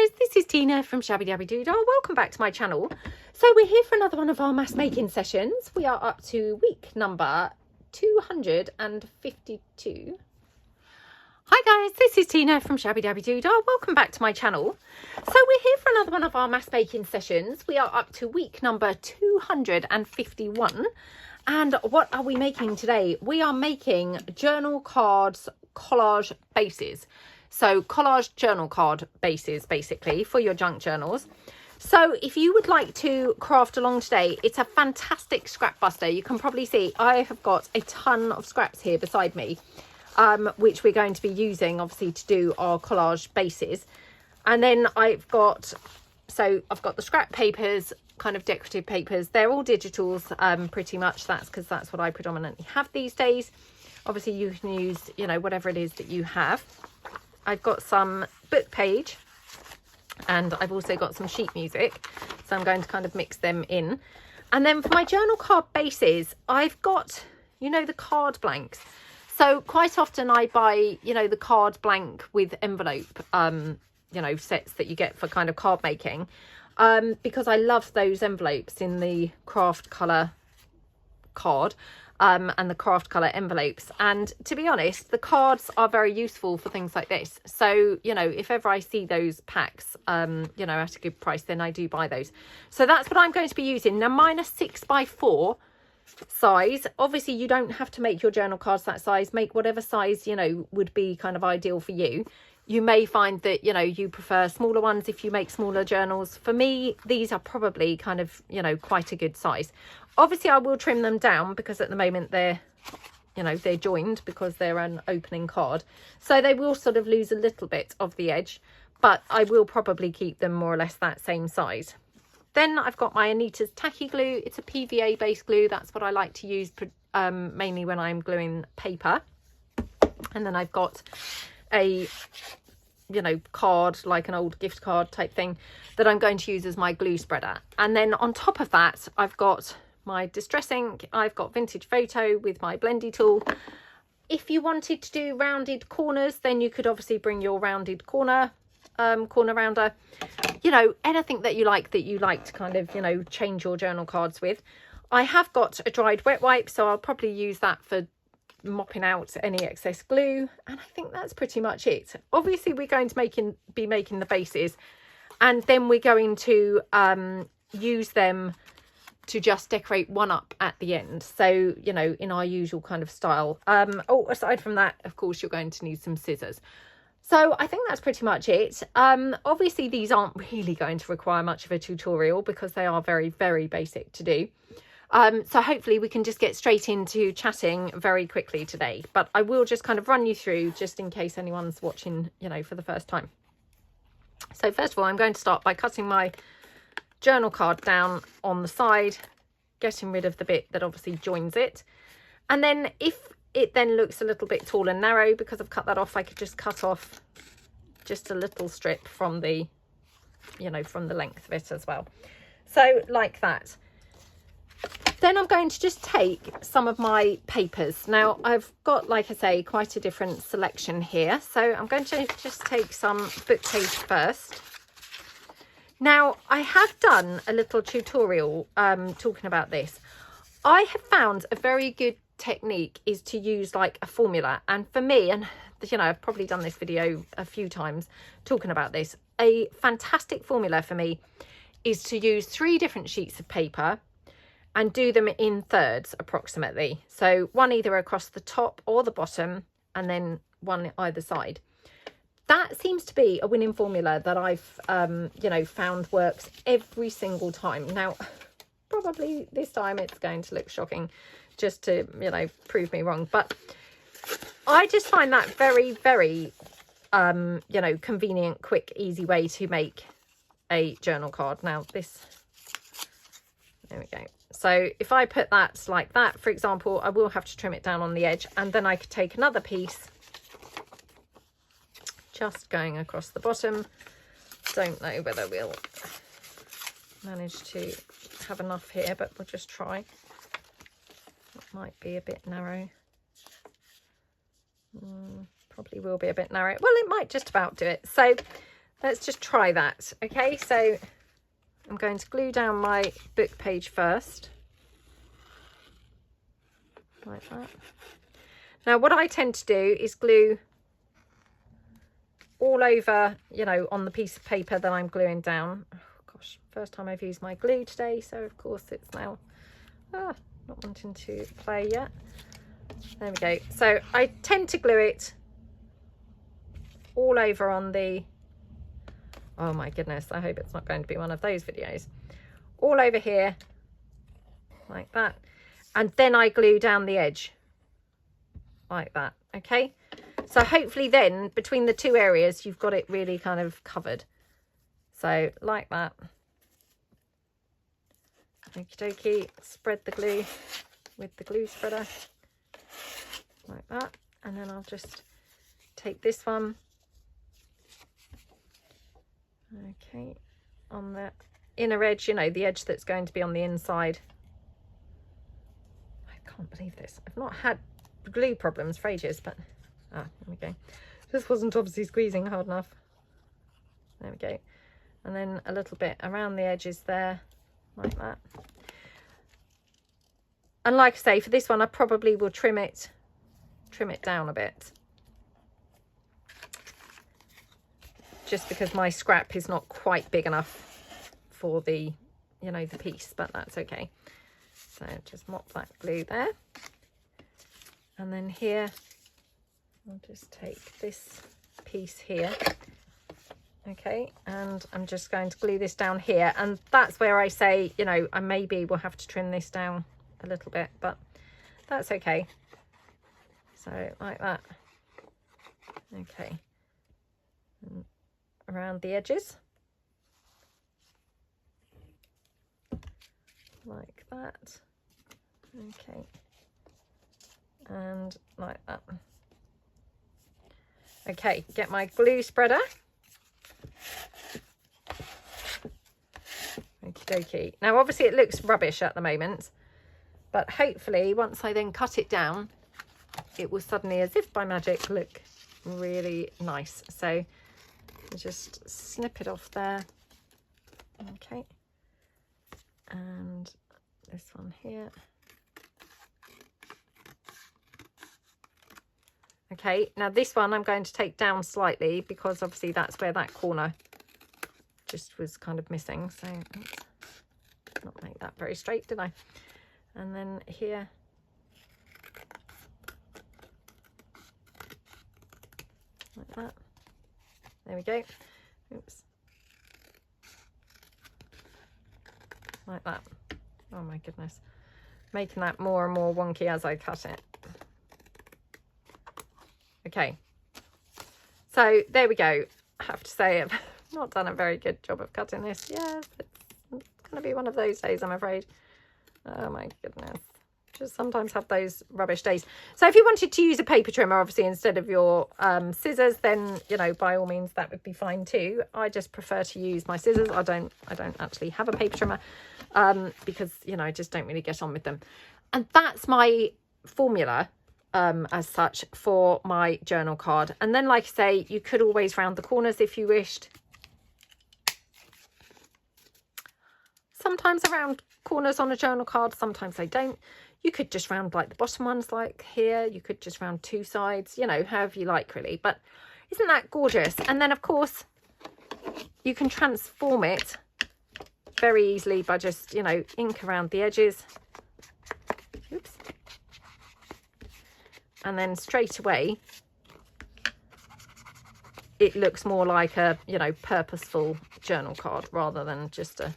guys, this is Tina from Shabbydabbydoodah. Welcome back to my channel. So we're here for another one of our mass making sessions. We are up to week number 252. Hi guys, this is Tina from Shabbydabbydoodah. Welcome back to my channel. So we're here for another one of our mass making sessions. We are up to week number 251. And what are we making today? We are making journal cards, collage bases. So collage journal card bases, basically, for your junk journals. So if you would like to craft along today, it's a fantastic scrap buster. You can probably see I have got a ton of scraps here beside me, which we're going to be using, obviously, to do our collage bases. And then I've got the scrap papers, kind of decorative papers. They're all digitals, pretty much. That's because that's what I predominantly have these days. Obviously, you can use, you know, whatever it is that you have. I've got some book page and I've also got some sheet music, so I'm going to kind of mix them in. And then for my journal card bases, I've got, you know, the card blanks. So quite often I buy, you know, the card blank with envelope, you know, sets that you get for kind of card making, because I love those envelopes in the craft colour card. And the craft colour envelopes, and to be honest, the cards are very useful for things like this. So, you know, if ever I see those packs, you know, at a good price, then I do buy those. So that's what I'm going to be using. Now mine are 6x4 size. Obviously you don't have to make your journal cards that size. Make whatever size, you know, would be kind of ideal for you. You may find that, you know, you prefer smaller ones if you make smaller journals. For me, these are probably kind of, you know, quite a good size. Obviously, I will trim them down because at the moment they're, you know, they're joined because they're an opening card. So they will sort of lose a little bit of the edge, but I will probably keep them more or less that same size. Then I've got my Anita's tacky glue. It's a PVA based glue. That's what I like to use mainly when I'm gluing paper. And then I've got a, you know, card, like an old gift card type thing that I'm going to use as my glue spreader. And then on top of that, I've got my distress ink. I've got vintage photo with my blendy tool. If you wanted to do rounded corners, then you could obviously bring your rounded corner rounder, you know, anything that you like to kind of, you know, change your journal cards with. I have got a dried wet wipe, so I'll probably use that for mopping out any excess glue, and I think that's pretty much it. Obviously we're going to be making the bases, and then we're going to use them to just decorate one up at the end, so, you know, in our usual kind of style. Oh, aside from that, of course, you're going to need some scissors. So I think that's pretty much it. Obviously these aren't really going to require much of a tutorial because they are very, very basic to do. So hopefully we can just get straight into chatting very quickly today, but I will just kind of run you through just in case anyone's watching, you know, for the first time. So first of all, I'm going to start by cutting my journal card down on the side, getting rid of the bit that obviously joins it. And then if it then looks a little bit tall and narrow because I've cut that off, I could just cut off just a little strip from the, you know, from the length of it as well. So like that. Then I'm going to just take some of my papers. Now I've got, like I say, quite a different selection here. So I'm going to just take some book page first. Now I have done a little tutorial talking about this. I have found a very good technique is to use like a formula. And for me, and you know, I've probably done this video a few times talking about this, a fantastic formula for me is to use 3 different sheets of paper and do them in thirds approximately. So one either across the top or the bottom, and then one either side. That seems to be a winning formula that I've, you know, found works every single time. Now, probably this time it's going to look shocking just to, you know, prove me wrong. But I just find that very, very, you know, convenient, quick, easy way to make a journal card. Now this, there we go. So if I put that like that, for example, I will have to trim it down on the edge, and then I could take another piece just going across the bottom. Don't know whether we'll manage to have enough here, but we'll just try. It might be a bit narrow. Probably will be a bit narrow. Well, it might just about do it. So let's just try that. Okay, so I'm going to glue down my book page first, like that. Now what I tend to do is glue all over, you know, on the piece of paper that I'm gluing down. Oh gosh, first time I've used my glue today, so of course it's now not wanting to play yet. There we go. So I tend to glue it all over on the, oh my goodness, I hope it's not going to be one of those videos, all over here like that, and then I glue down the edge like that. Okay, so hopefully then between the two areas you've got it really kind of covered, so like that. Okie dokie, spread the glue with the glue spreader like that, and then I'll just take this one, okay, on the inner edge, you know, the edge that's going to be on the inside. I can't believe this, I've not had glue problems for ages, but there we go. This wasn't obviously squeezing hard enough. There we go, and then a little bit around the edges there like that. And like I say, for this one I probably will trim it down a bit, just because my scrap is not quite big enough for the, you know, the piece, but that's okay. So just mop that glue there, and then here I'll just take this piece here, okay, and I'm just going to glue this down here, and that's where I say, you know, I maybe will have to trim this down a little bit, but that's okay. So like that, okay, and around the edges like that, okay, and like that. Okay, get my glue spreader. Okie dokie. Now obviously it looks rubbish at the moment, but hopefully once I then cut it down, it will suddenly, as if by magic, look really nice. So just snip it off there, okay, and this one here. Okay, now this one I'm going to take down slightly, because obviously that's where that corner just was kind of missing, so let's not make that very straight, did I? And then here, like that. There we go. Oops. Like that. Oh my goodness, making that more and more wonky as I cut it. Okay, so there we go. I have to say I've not done a very good job of cutting this. Yes, it's going to be one of those days, I'm afraid. Oh my goodness, just sometimes have those rubbish days. So if you wanted to use a paper trimmer, obviously, instead of your scissors, then, you know, by all means that would be fine too. I just prefer to use my scissors. I don't actually have a paper trimmer because, you know, I just don't really get on with them. And that's my formula as such for my journal card. And then, like I say, you could always round the corners if you wished. Sometimes I round corners on a journal card, sometimes I don't. You could just round like the bottom ones, like here. You could just round two sides, you know, however you like really. But isn't that gorgeous? And then of course you can transform it very easily by just, you know, ink around the edges. Oops. And then straight away it looks more like a, you know, purposeful journal card rather than just a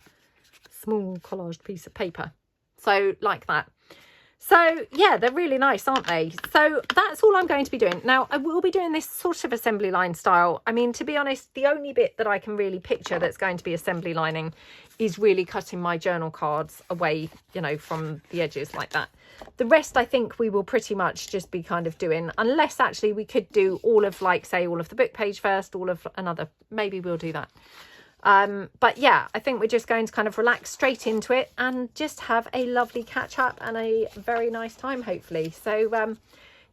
small collaged piece of paper. So like that. So yeah, they're really nice, aren't they? So that's all I'm going to be doing. Now I will be doing this sort of assembly line style. I mean, to be honest, the only bit that I can really picture that's going to be assembly lining is really cutting my journal cards away, you know, from the edges like that. The rest I think we will pretty much just be kind of doing, unless actually we could do all of, like, say, all of the book page first, all of another, maybe we'll do that. But yeah, I think we're just going to kind of relax straight into it and just have a lovely catch up and a very nice time, hopefully. So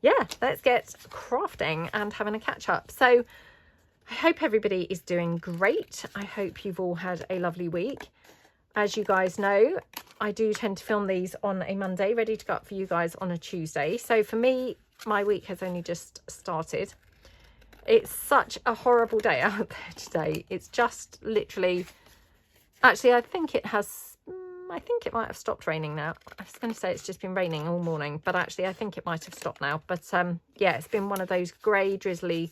yeah, let's get crafting and having a catch up. So I hope everybody is doing great. I hope you've all had a lovely week. As you guys know, I do tend to film these on a Monday, ready to go up for you guys on a Tuesday. So for me, my week has only just started. It's such a horrible day out there today. It's just literally, actually, I think it might have stopped raining now. I was going to say it's just been raining all morning, but actually I think it might have stopped now. But yeah, it's been one of those grey, drizzly,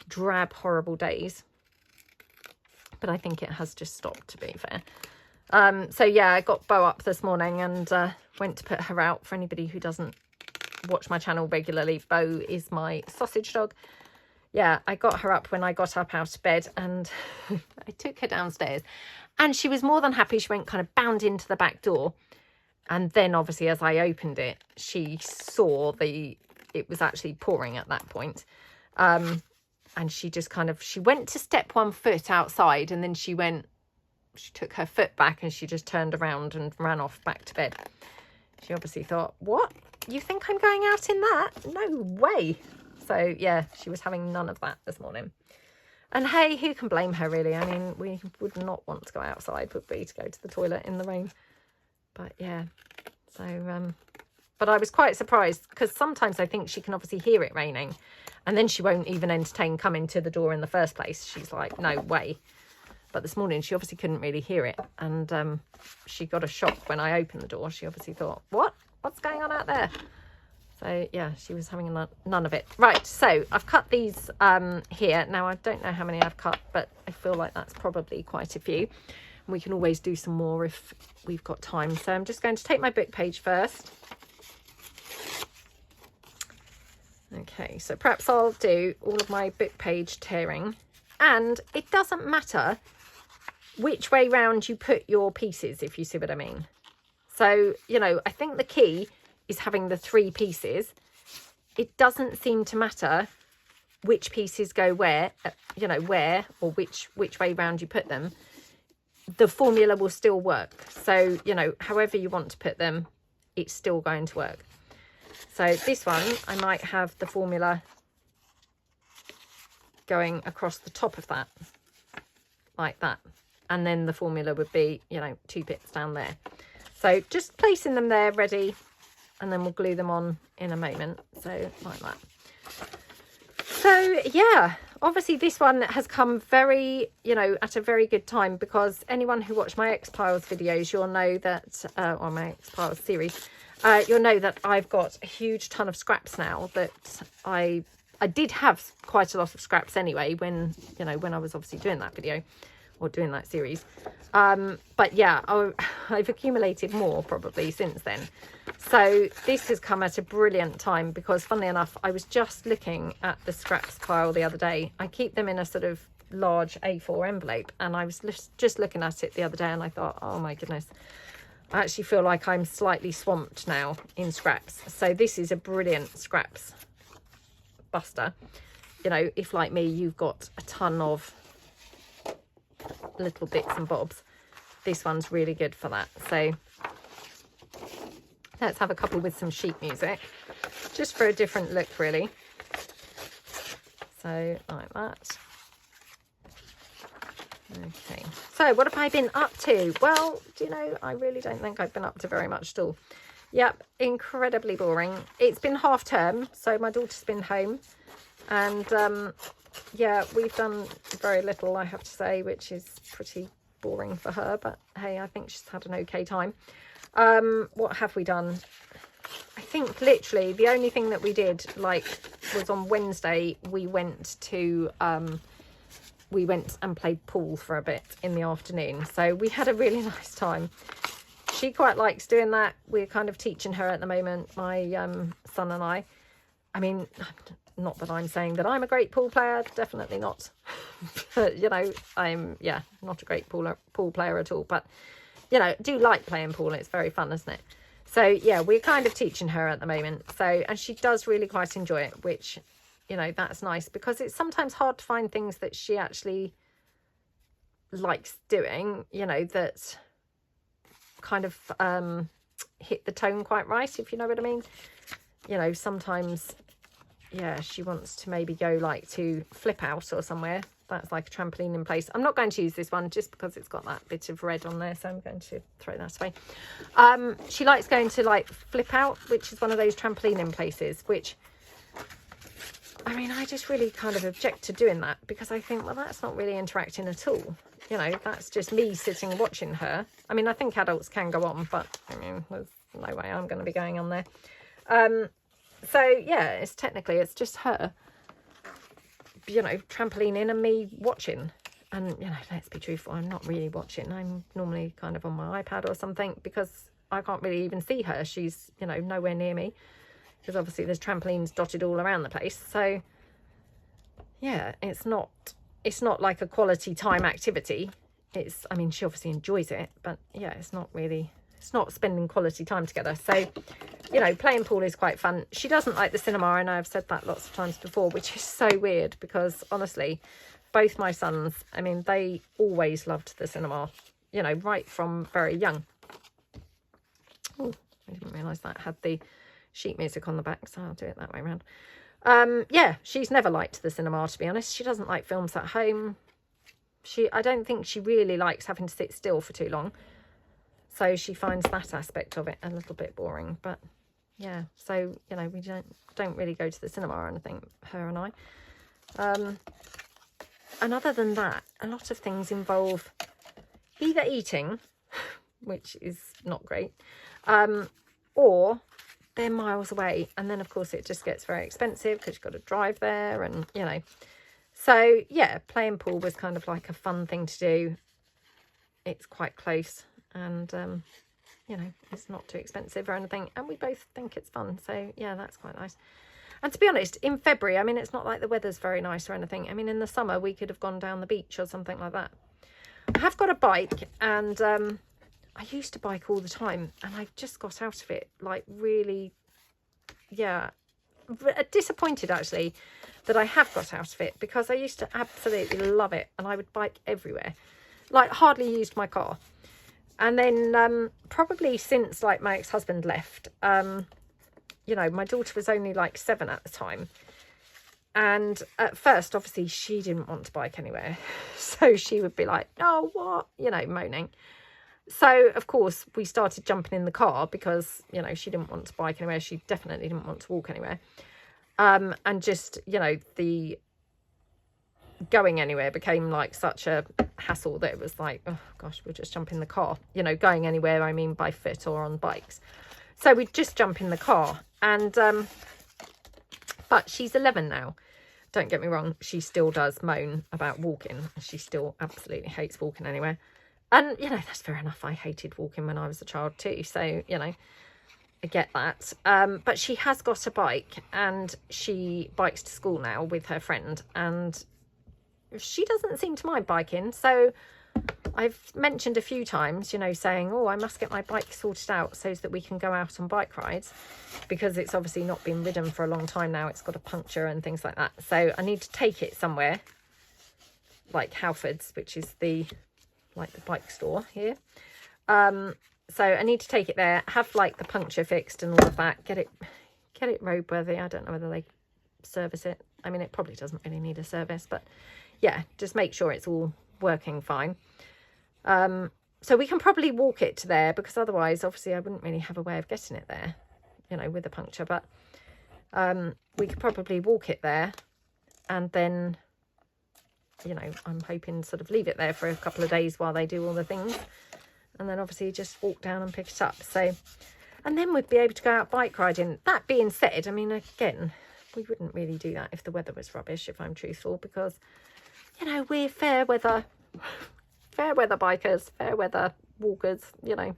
drab, horrible days. But I think it has just stopped, to be fair. So yeah, I got Bo up this morning and went to put her out. For anybody who doesn't watch my channel regularly, Bo is my sausage dog. Yeah, I got her up when I got up out of bed, and I took her downstairs, and she was more than happy. She went kind of bound into the back door, and then obviously as I opened it, she saw it was actually pouring at that point. And she just she went to step one foot outside, and then she took her foot back and she just turned around and ran off back to bed. She obviously thought, what? You think I'm going out in that? No way. So yeah, she was having none of that this morning. And hey, who can blame her really? I mean, we would not want to go outside, would we, to go to the toilet in the rain? But yeah, so, but I was quite surprised, because sometimes I think she can obviously hear it raining, and then she won't even entertain coming to the door in the first place. She's like, no way. But this morning she obviously couldn't really hear it, and she got a shock when I opened the door. She obviously thought, what's going on out there? So yeah, she was having none of it. Right, so I've cut these here. Now I don't know how many I've cut, but I feel like that's probably quite a few. We can always do some more if we've got time. So I'm just going to take my book page first. Okay, so perhaps I'll do all of my book page tearing. And it doesn't matter which way round you put your pieces, if you see what I mean. So, you know, I think the key is having the 3 pieces. It doesn't seem to matter which pieces go where, you know, where or which way round you put them. The formula will still work. So, you know, however you want to put them, it's still going to work. So this one, I might have the formula going across the top of that, like that. And then the formula would be, you know, 2 bits down there. So just placing them there ready, and then we'll glue them on in a moment. So like that. So yeah, obviously this one has come very, you know, at a very good time, because anyone who watched my X-Piles videos, you'll know that, or my X-Piles series, you'll know that I've got a huge ton of scraps now. That I did have quite a lot of scraps anyway when, you know, when I was obviously doing that video or doing that series. But yeah, I've accumulated more probably since then. So this has come at a brilliant time, because funnily enough, I was just looking at the scraps pile the other day. I keep them in a sort of large A4 envelope, and I was just looking at it the other day, and I thought, oh my goodness, I actually feel like I'm slightly swamped now in scraps. So this is a brilliant scraps buster. You know, if like me, you've got a ton of little bits and bobs, this one's really good for that. So let's have a couple with some sheet music, just for a different look really. So like that. Okay, so what have I been up to? Well, do you know, I really don't think I've been up to very much at all. Yep, incredibly boring. It's been half term, so my daughter's been home, and yeah, we've done very little, I have to say, which is pretty boring for her, but hey, I think she's had an okay time. What have we done? I think literally the only thing that we did, like, was on Wednesday we went and played pool for a bit in the afternoon, so we had a really nice time. She quite likes doing that. We're kind of teaching her at the moment, my son and I mean, not that I'm saying that I'm a great pool player, definitely not. But, you know, I'm, yeah, not a great pool player at all. But, you know, do like playing pool. It's very fun, isn't it? So, yeah, we're kind of teaching her at the moment. So, and she does really quite enjoy it, which, you know, that's nice, because it's sometimes hard to find things that she actually likes doing, you know, that kind of hit the tone quite right, if you know what I mean. You know, sometimes, yeah, she wants to maybe go like to Flip Out or somewhere. that's like a trampoline in place. I'm not going to use this one just because it's got that bit of red on there, so I'm going to throw that away. She likes going to like flip out, which is one of those trampoline in places, which, I mean, I just really kind of object to doing that because I think, well, that's not really interacting at all. You know, that's just me sitting watching her. I mean, I think adults can go on, but I mean, there's no way I'm going to be going on there. So yeah, it's just her, you know, trampolining and me watching. And, you know, let's be truthful, I'm not really watching. I'm normally kind of on my iPad or something because I can't really even see her. She's, you know, nowhere near me because obviously there's trampolines dotted all around the place. So yeah, it's not like a quality time activity. It's, I mean, she obviously enjoys it, but yeah, it's not spending quality time together. So, you know, playing pool is quite fun. She doesn't like the cinema. I know I've said that lots of times before, which is so weird because honestly, both my sons, I mean, they always loved the cinema, you know, right from very young. Oh, I didn't realise that had the sheet music on the back, so I'll do it that way around. Yeah, she's never liked the cinema, to be honest. She doesn't like films at home. I don't think she really likes having to sit still for too long. So she finds that aspect of it a little bit boring. But yeah, so, you know, we don't really go to the cinema or anything, her and I. And other than that, a lot of things involve either eating, which is not great, or they're miles away. And then, of course, it just gets very expensive because you've got to drive there and, you know. So, yeah, playing pool was kind of like a fun thing to do. It's quite close and, you know, it's not too expensive or anything. And we both think it's fun. So, yeah, that's quite nice. And to be honest, in February, I mean, it's not like the weather's very nice or anything. I mean, in the summer, we could have gone down the beach or something like that. I have got a bike and I used to bike all the time and I just got out of it, like really, yeah, disappointed actually that I have got out of it because I used to absolutely love it and I would bike everywhere, like hardly used my car. And then probably since like my ex-husband left, you know, my daughter was only like 7 at the time. And at first, obviously, she didn't want to bike anywhere. So she would be like, oh, what? You know, moaning. So, of course, we started jumping in the car because, you know, she didn't want to bike anywhere. She definitely didn't want to walk anywhere. And just, you know, the going anywhere became like such a hassle that it was like, oh, gosh, we'll just jump in the car. You know, going anywhere, I mean, by foot or on bikes. So we'd just jump in the car. And, but she's 11 now. Don't get me wrong, she still does moan about walking. She still absolutely hates walking anywhere. And, you know, that's fair enough. I hated walking when I was a child too. So, you know, I get that. But she has got a bike and she bikes to school now with her friend. And she doesn't seem to mind biking. So I've mentioned a few times, you know, saying, oh, I must get my bike sorted out so that we can go out on bike rides because it's obviously not been ridden for a long time now. It's got a puncture and things like that. So I need to take it somewhere like Halfords, which is the bike store here. So I need to take it there, have like the puncture fixed and all of that, get it roadworthy. I don't know whether they service it. I mean, it probably doesn't really need a service, but yeah, just make sure it's all working fine. So we can probably walk it to there because otherwise obviously I wouldn't really have a way of getting it there, you know, with a puncture, but we could probably walk it there and then, you know, I'm hoping sort of leave it there for a couple of days while they do all the things and then obviously just walk down and pick it up. So, and then we'd be able to go out bike riding. That being said, I mean, again, we wouldn't really do that if the weather was rubbish, if I'm truthful, because, you know, we're fair weather bikers, fair weather walkers, you know.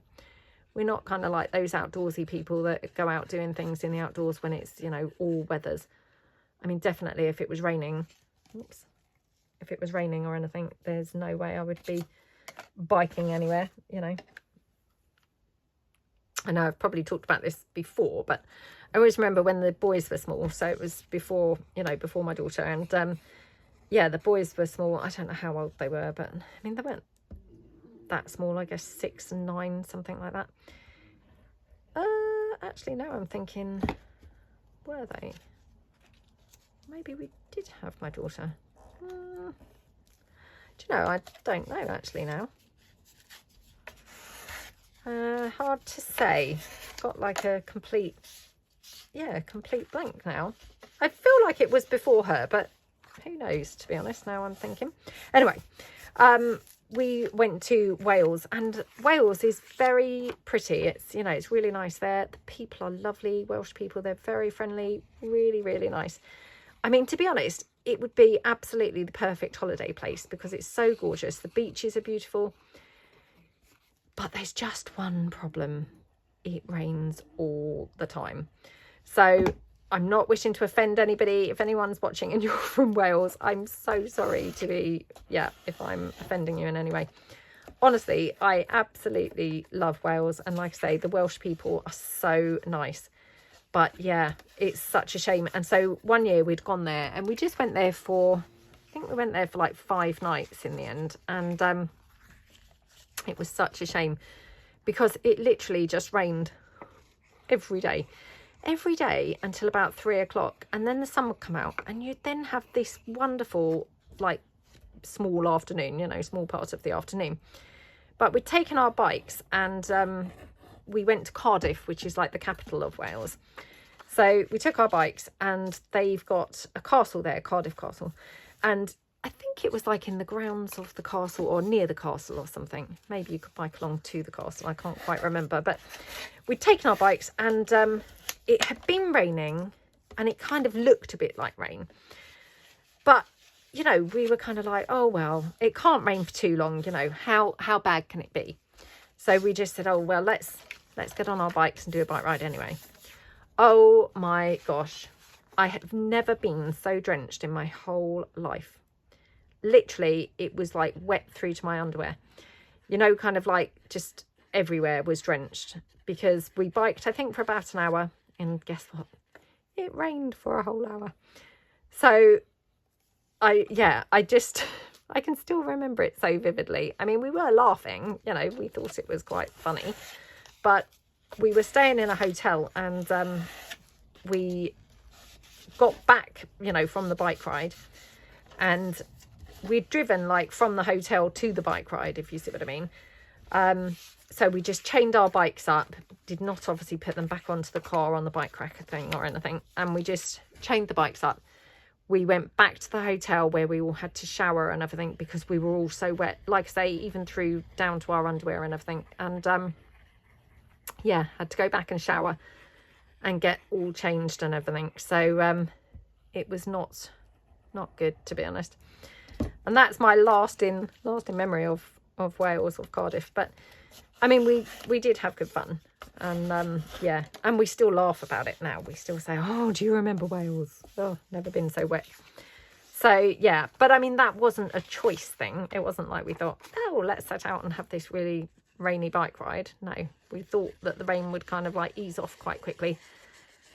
We're not kind of like those outdoorsy people that go out doing things in the outdoors when it's, you know, all weathers. I mean, definitely if it was raining, if it was raining or anything, there's no way I would be biking anywhere, you know. I know I've probably talked about this before, but I always remember when the boys were small. So it was before, you know, before my daughter. And yeah, the boys were small. I don't know how old they were, but I mean, they weren't that small. I guess 6 and 9, something like that. Actually, no, I'm thinking, were they? Maybe we did have my daughter. Do you know, I don't know actually now. Hard to say. Got like a complete blank now. I feel like it was before her, but who knows, to be honest, now I'm thinking. Anyway, we went to Wales, and Wales is very pretty. It's, you know, it's really nice there. The people are lovely, Welsh people. They're very friendly, really, really nice. I mean, to be honest, it would be absolutely the perfect holiday place because it's so gorgeous. The beaches are beautiful. But there's just one problem. It rains all the time. So I'm not wishing to offend anybody. If anyone's watching and you're from Wales, I'm so sorry to be, if I'm offending you in any way. Honestly, I absolutely love Wales. And like I say, the Welsh people are so nice. But yeah, it's such a shame. And so one year we'd gone there and we just went there for, I think we went there for like 5 nights in the end. And it was such a shame because it literally just rained every day until about 3 o'clock, and then the sun would come out and you'd then have this wonderful like small afternoon, you know, small part of the afternoon. But we'd taken our bikes and we went to Cardiff, which is like the capital of Wales. So we took our bikes and they've got a castle there, Cardiff Castle, and I think it was like in the grounds of the castle or near the castle or something. Maybe you could bike along to the castle. I can't quite remember. But we'd taken our bikes and it had been raining and it kind of looked a bit like rain. But, you know, we were kind of like, oh, well, it can't rain for too long. You know, how bad can it be? So we just said, oh, well, let's get on our bikes and do a bike ride anyway. Oh, my gosh. I have never been so drenched in my whole life. Literally, it was like wet through to my underwear, you know, kind of like just everywhere was drenched because we biked, I think, for about an hour, and guess what? It rained for a whole hour. So I can still remember it so vividly. I mean, we were laughing, you know, we thought it was quite funny, but we were staying in a hotel and we got back, you know, from the bike ride, and we'd driven like from the hotel to the bike ride, if you see what I mean. So we just chained our bikes up, did not obviously put them back onto the car on the bike rack thing or anything, and we just chained the bikes up. We went back to the hotel where we all had to shower and everything because we were all so wet, like I say, even through down to our underwear and everything. And had to go back and shower and get all changed and everything. So it was not good, to be honest. And that's my lasting memory of Wales, of Cardiff. But I mean, we did have good fun, and and we still laugh about it now. We still say, oh, do you remember Wales? Oh, never been so wet. So yeah, but I mean, that wasn't a choice thing. It wasn't like we thought, oh, let's set out and have this really rainy bike ride. No, we thought that the rain would kind of like ease off quite quickly.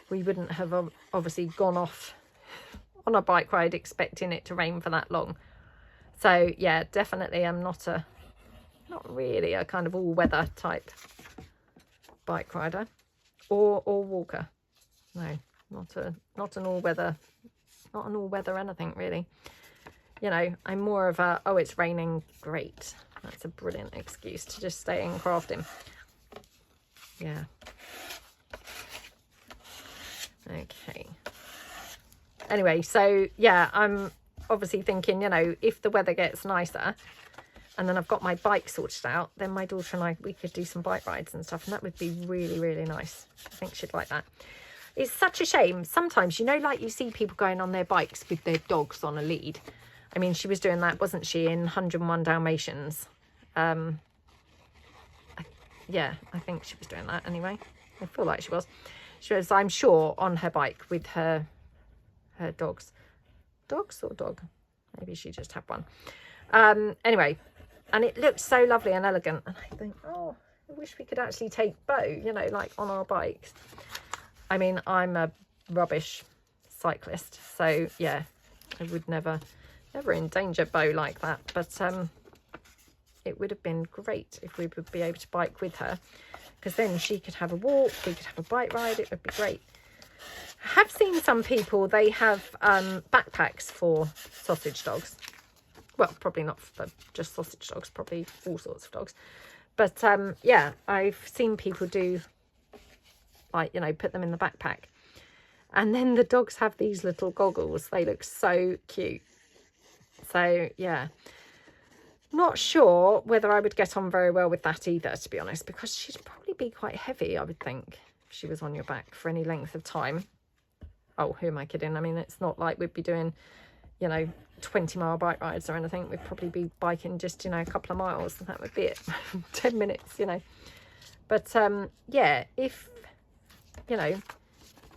We wouldn't have obviously gone off on a bike ride expecting it to rain for that long. So yeah, definitely I'm not really a kind of all-weather type bike rider or walker. No, not an all-weather anything really. You know, I'm more of a, oh, it's raining, great. That's a brilliant excuse to just stay in crafting. Yeah. Okay. Anyway, so yeah, I'm obviously thinking, you know, if the weather gets nicer and then I've got my bike sorted out, then my daughter and I, we could do some bike rides and stuff, and that would be really, really nice. I think she'd like that. It's such a shame. Sometimes, you know, like you see people going on their bikes with their dogs on a lead. I mean, she was doing that, wasn't she, in 101 Dalmatians? I think she was doing that anyway. I feel like she was. She was, I'm sure, on her bike with her dogs. Dogs or dog? Maybe she just had one. Anyway, and it looked so lovely and elegant. And I think, oh, I wish we could actually take Bo, you know, like on our bikes. I mean, I'm a rubbish cyclist, so yeah, I would never endanger Bo like that. But it would have been great if we would be able to bike with her, because then she could have a walk, we could have a bike ride. It would be great. I have seen some people, they have backpacks for sausage dogs. Well, probably not for just sausage dogs, probably all sorts of dogs. But yeah, I've seen people do, like, you know, put them in the backpack. And then the dogs have these little goggles. They look so cute. So, yeah. Not sure whether I would get on very well with that either, to be honest, because she'd probably be quite heavy, I would think, if she was on your back for any length of time. Oh, who am I kidding? I mean, it's not like we'd be doing, you know, 20-mile bike rides or anything. We'd probably be biking just, you know, a couple of miles, and that would be it. 10 minutes, you know. But, yeah, if, you know,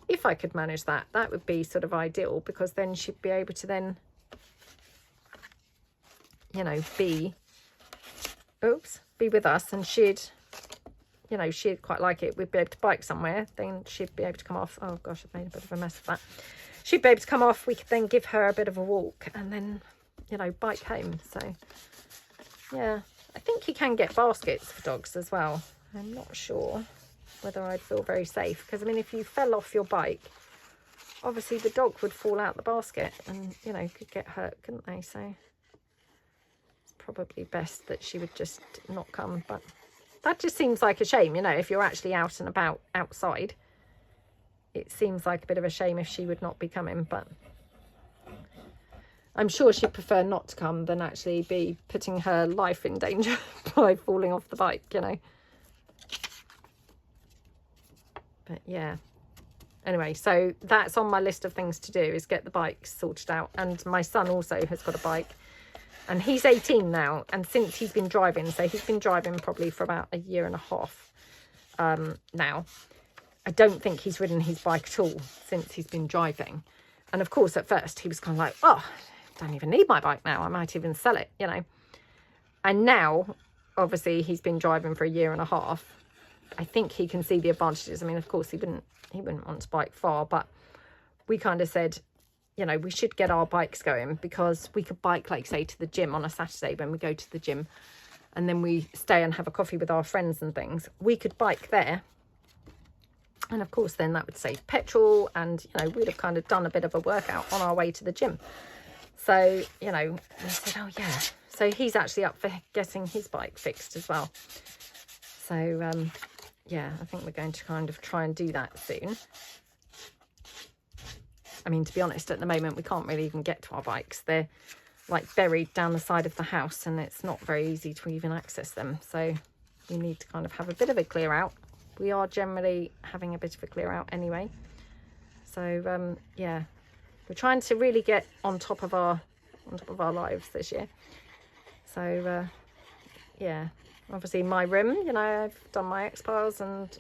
if I could manage that, that would be sort of ideal, because then she'd be able to then, you know, be with us, and she'd, you know, she'd quite like it. We'd be able to bike somewhere, then she'd be able to come off. Oh gosh, I've made a bit of a mess of that. She'd be able to come off, we could then give her a bit of a walk, and then, you know, bike home. So yeah, I think you can get baskets for dogs as well. I'm not sure whether I'd feel very safe, because I mean, if you fell off your bike, obviously the dog would fall out the basket and, you know, could get hurt, couldn't they? So probably best that she would just not come. But that just seems like a shame, you know, if you're actually out and about outside, it seems like a bit of a shame if she would not be coming. But I'm sure she'd prefer not to come than actually be putting her life in danger by falling off the bike, you know. But yeah, anyway, so that's on my list of things to do, is get the bike sorted out. And my son also has got a bike, and he's 18 now, and since he's been driving, so he's been driving probably for about a year and a half now. I don't think he's ridden his bike at all since he's been driving. And of course, at first he was kind of like, oh, I don't even need my bike now, I might even sell it, you know. And now obviously he's been driving for a year and a half. I think he can see the advantages. I mean, of course he wouldn't want to bike far, but we kind of said, you know, we should get our bikes going, because we could bike, like, say, to the gym on a Saturday when we go to the gym, and then we stay and have a coffee with our friends and things. We could bike there, and of course then that would save petrol, and, you know, we'd have kind of done a bit of a workout on our way to the gym. So, you know, we said, oh yeah. So he's actually up for getting his bike fixed as well. So yeah, I think we're going to kind of try and do that soon. I mean, to be honest, at the moment, we can't really even get to our bikes. They're, like, buried down the side of the house, and it's not very easy to even access them. So we need to kind of have a bit of a clear out. We are generally having a bit of a clear out anyway. So, yeah, we're trying to really get on top of our lives this year. So, yeah, obviously my room, you know, I've done my X-Piles, and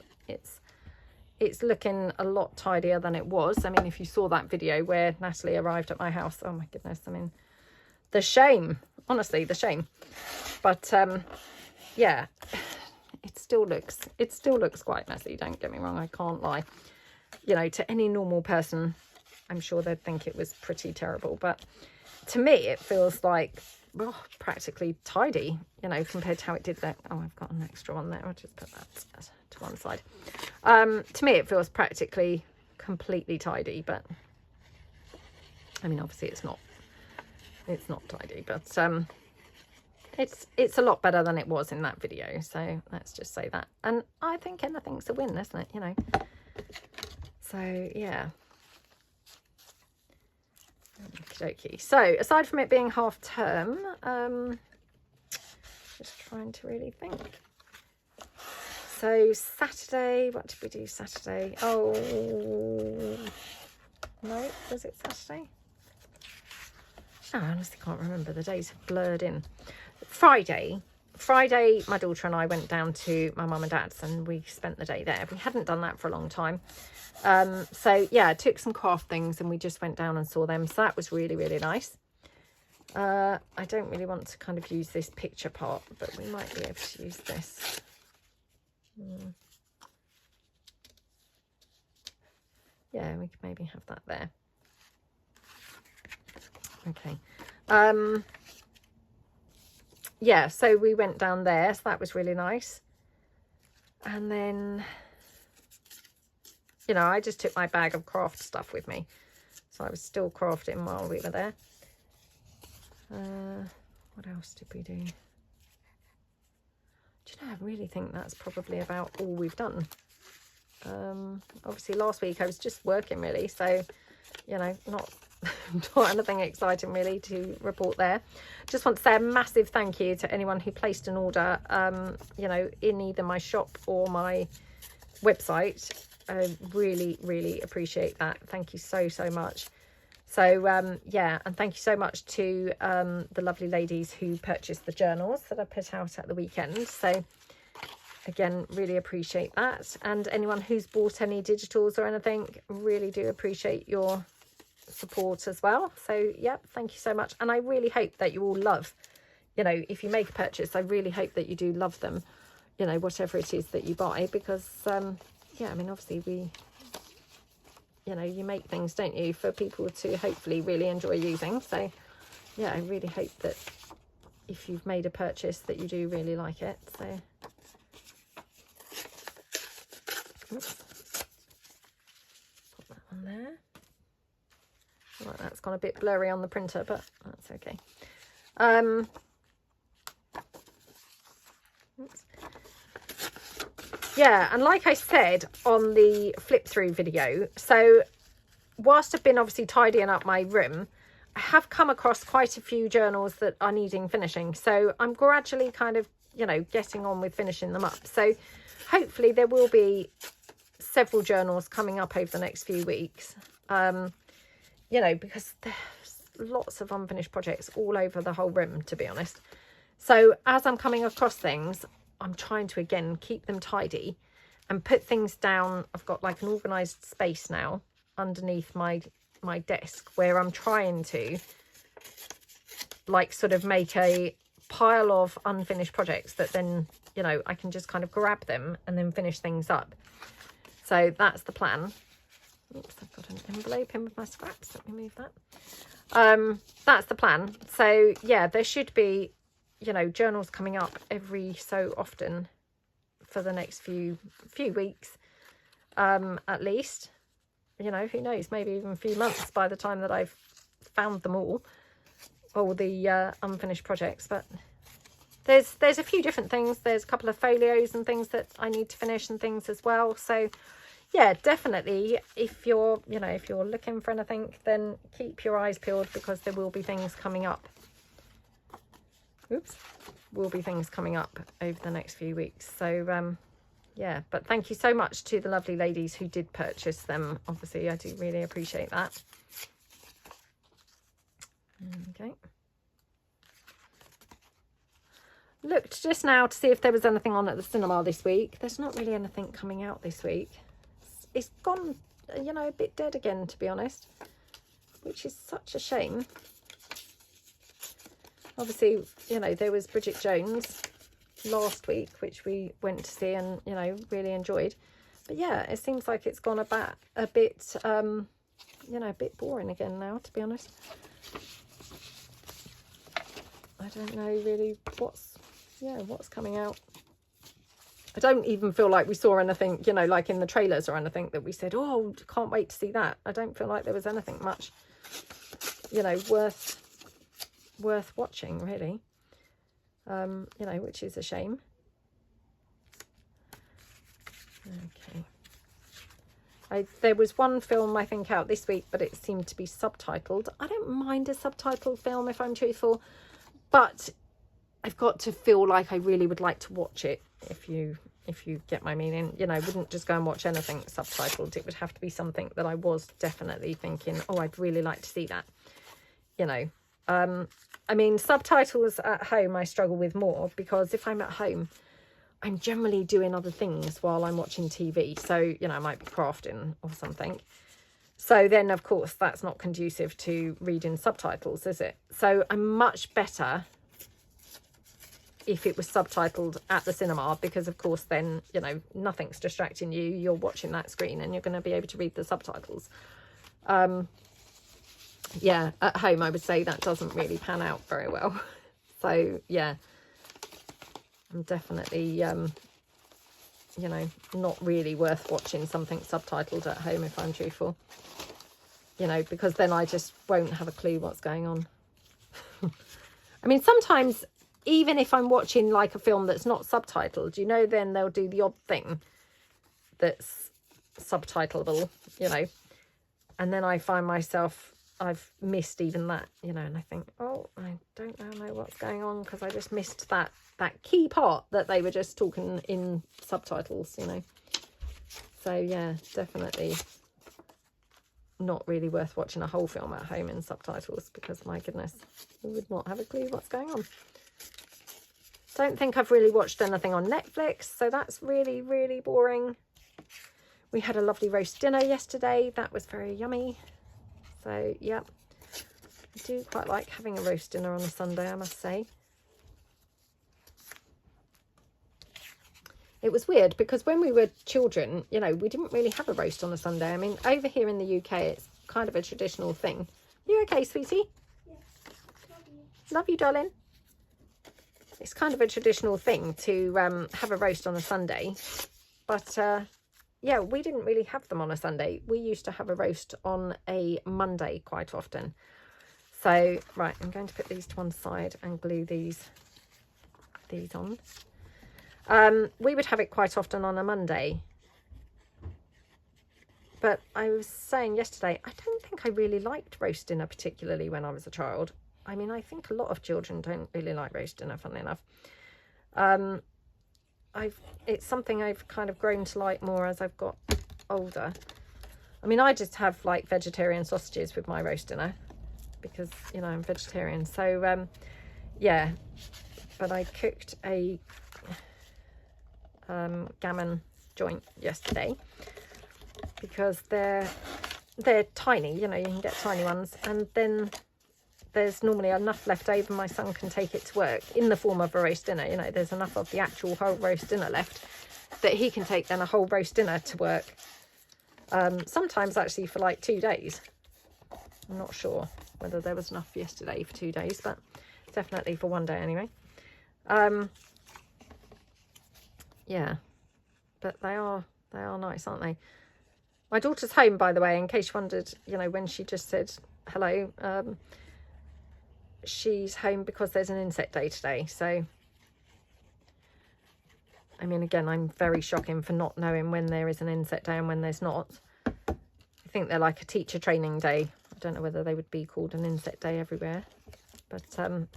it's looking a lot tidier than it was. I mean, if you saw that video where Natalie arrived at my house, oh my goodness, I mean, the shame, honestly, the shame. But yeah, it still looks quite messy, don't get me wrong, I can't lie. You know, to any normal person, I'm sure they'd think it was pretty terrible, but to me it feels like, well, practically tidy, you know, compared to how it did that. Oh, I've got an extra one there, I'll just put that to one side. To me it feels practically completely tidy, but I mean, obviously it's not tidy, but it's a lot better than it was in that video, so let's just say that. And I think anything's a win, isn't it, you know? So yeah, okey-dokey. So aside from it being half term, just trying to really think. So Saturday, what did we do Saturday? Oh no, was it Saturday? Oh, I honestly can't remember, the days have blurred in. Friday, my daughter and I went down to my mum and dad's, and we spent the day there. We hadn't done that for a long time. So yeah, I took some craft things and we just went down and saw them. So that was really, really nice. I don't really want to kind of use this picture part, but we might be able to use this. Yeah, we could maybe have that there. Okay. Yeah, so we went down there, so that was really nice. And then, you know, I just took my bag of craft stuff with me, so I was still crafting while we were there. What else did we do? Do you know, I really think that's probably about all we've done. Obviously last week I was just working really, so you know, not anything exciting really to report there. Just want to say a massive thank you to anyone who placed an order, you know, in either my shop or my website. I really appreciate that. Thank you so much. So yeah, and thank you so much to the lovely ladies who purchased the journals that I put out at the weekend. So again, really appreciate that. And anyone who's bought any digitals or anything, really do appreciate your support as well. So yeah, thank you so much. And I really hope that you all love, you know, if you make a purchase, I really hope that you do love them, you know, whatever it is that you buy, because yeah, I mean, obviously we, you know, you make things, don't you, for people to hopefully really enjoy using. So yeah, I really hope that if you've made a purchase that you do really like it. So oops. Put that on there. Right, that's gone a bit blurry on the printer, but that's okay. Oops. Yeah, and like I said on the flip through video, so whilst I've been obviously tidying up my room, I have come across quite a few journals that are needing finishing. So I'm gradually kind of, you know, getting on with finishing them up. So hopefully there will be several journals coming up over the next few weeks. You know, because there's lots of unfinished projects all over the whole room, to be honest. So as I'm coming across things, I'm trying to, again, keep them tidy and put things down. I've got like an organised space now underneath my desk where I'm trying to like sort of make a pile of unfinished projects that then, you know, I can just kind of grab them and then finish things up. So that's the plan. Oops, I've got an envelope in with my scraps. Let me move that. That's the plan. So yeah, there should be, you know, journals coming up every so often for the next few weeks, at least. You know, who knows, maybe even a few months by the time that I've found them all the unfinished projects. But there's a few different things. There's a couple of folios and things that I need to finish and things as well. So yeah, definitely, if you're, you know, if you're looking for anything, then keep your eyes peeled, because there will be things coming up. Oops, will be things coming up over the next few weeks. So yeah, but thank you so much to the lovely ladies who did purchase them. Obviously, I do really appreciate that. Okay. Looked just now to see if there was anything on at the cinema this week. There's not really anything coming out this week. It's gone, you know, a bit dead again, to be honest, which is such a shame. Obviously, you know, there was Bridget Jones last week, which we went to see and, you know, really enjoyed. But yeah, it seems like it's gone a bit, you know, a bit boring again now, to be honest. I don't know really what's coming out. I don't even feel like we saw anything, you know, like in the trailers or anything that we said, oh, can't wait to see that. I don't feel like there was anything much, you know, worth watching, really. You know, which is a shame. Okay. There was one film, I think, out this week, but it seemed to be subtitled. I don't mind a subtitled film, if I'm truthful, but I've got to feel like I really would like to watch it, if you get my meaning. You know, I wouldn't just go and watch anything subtitled. It would have to be something that I was definitely thinking, oh, I'd really like to see that, you know. I mean, subtitles at home I struggle with more, because if I'm at home, I'm generally doing other things while I'm watching TV. So, you know, I might be crafting or something. So then, of course, that's not conducive to reading subtitles, is it? So I'm much better if it was subtitled at the cinema, because, of course, then, you know, nothing's distracting you. You're watching that screen and you're going to be able to read the subtitles. Yeah, at home, I would say that doesn't really pan out very well. So, yeah, I'm definitely, you know, not really worth watching something subtitled at home, if I'm truthful. You know, because then I just won't have a clue what's going on. I mean, sometimes even if I'm watching like a film that's not subtitled, you know, then they'll do the odd thing that's subtitleable, you know, and then I find myself, I've missed even that, you know, and I think, oh, I don't know what's going on because I just missed that key part that they were just talking in subtitles, you know. So yeah, definitely not really worth watching a whole film at home in subtitles because, my goodness, we would not have a clue what's going on. Don't think I've really watched anything on Netflix, so that's really, really boring. We had a lovely roast dinner yesterday. That was very yummy. So, yeah, I do quite like having a roast dinner on a Sunday, I must say. It was weird because when we were children, you know, we didn't really have a roast on a Sunday. I mean, over here in the UK, it's kind of a traditional thing. You okay, sweetie? Yeah. Love you. Love you, darling. It's kind of a traditional thing to have a roast on a Sunday. But, yeah, we didn't really have them on a Sunday. We used to have a roast on a Monday quite often. So, right, I'm going to put these to one side and glue these on. We would have it quite often on a Monday. But I was saying yesterday, I don't think I really liked roast dinner particularly when I was a child. I mean, I think a lot of children don't really like roast dinner, funnily enough. It's something I've kind of grown to like more as I've got older. I mean, I just have like vegetarian sausages with my roast dinner because, you know, I'm vegetarian. So, yeah, but I cooked a gammon joint yesterday because they're tiny, you know, you can get tiny ones, and then there's normally enough left over my son can take it to work in the form of a roast dinner. You know, there's enough of the actual whole roast dinner left that he can take then a whole roast dinner to work, sometimes actually for like 2 days. I'm not sure whether there was enough yesterday for 2 days, but definitely for 1 day anyway. Yeah, but they are nice, aren't they? My daughter's home, by the way, in case you wondered, you know, when she just said hello. She's home because there's an insect day today. So, I mean, again, I'm very shocking for not knowing when there is an insect day and when there's not. I think they're like a teacher training day. I don't know whether they would be called an insect day everywhere. But,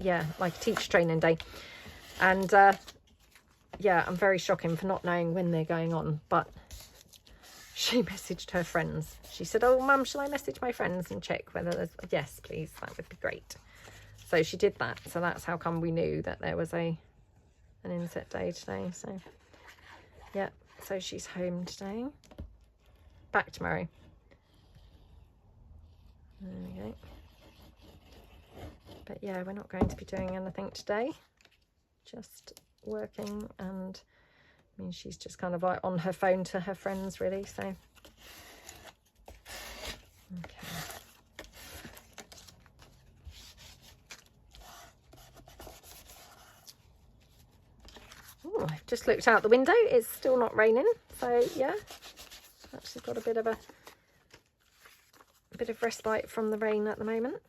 yeah, like a teacher training day. And, yeah, I'm very shocking for not knowing when they're going on. But she messaged her friends. She said, oh, Mum, shall I message my friends and check whether there's... Yes, please. That would be great. So she did that. So that's how come we knew that there was an insect day today. So, yeah. So she's home today. Back tomorrow. There we go. But yeah, we're not going to be doing anything today. Just working, and I mean, she's just kind of like on her phone to her friends, really. So, okay. Oh, I've just looked out the window. It's still not raining, so yeah, actually got a bit of respite from the rain at the moment.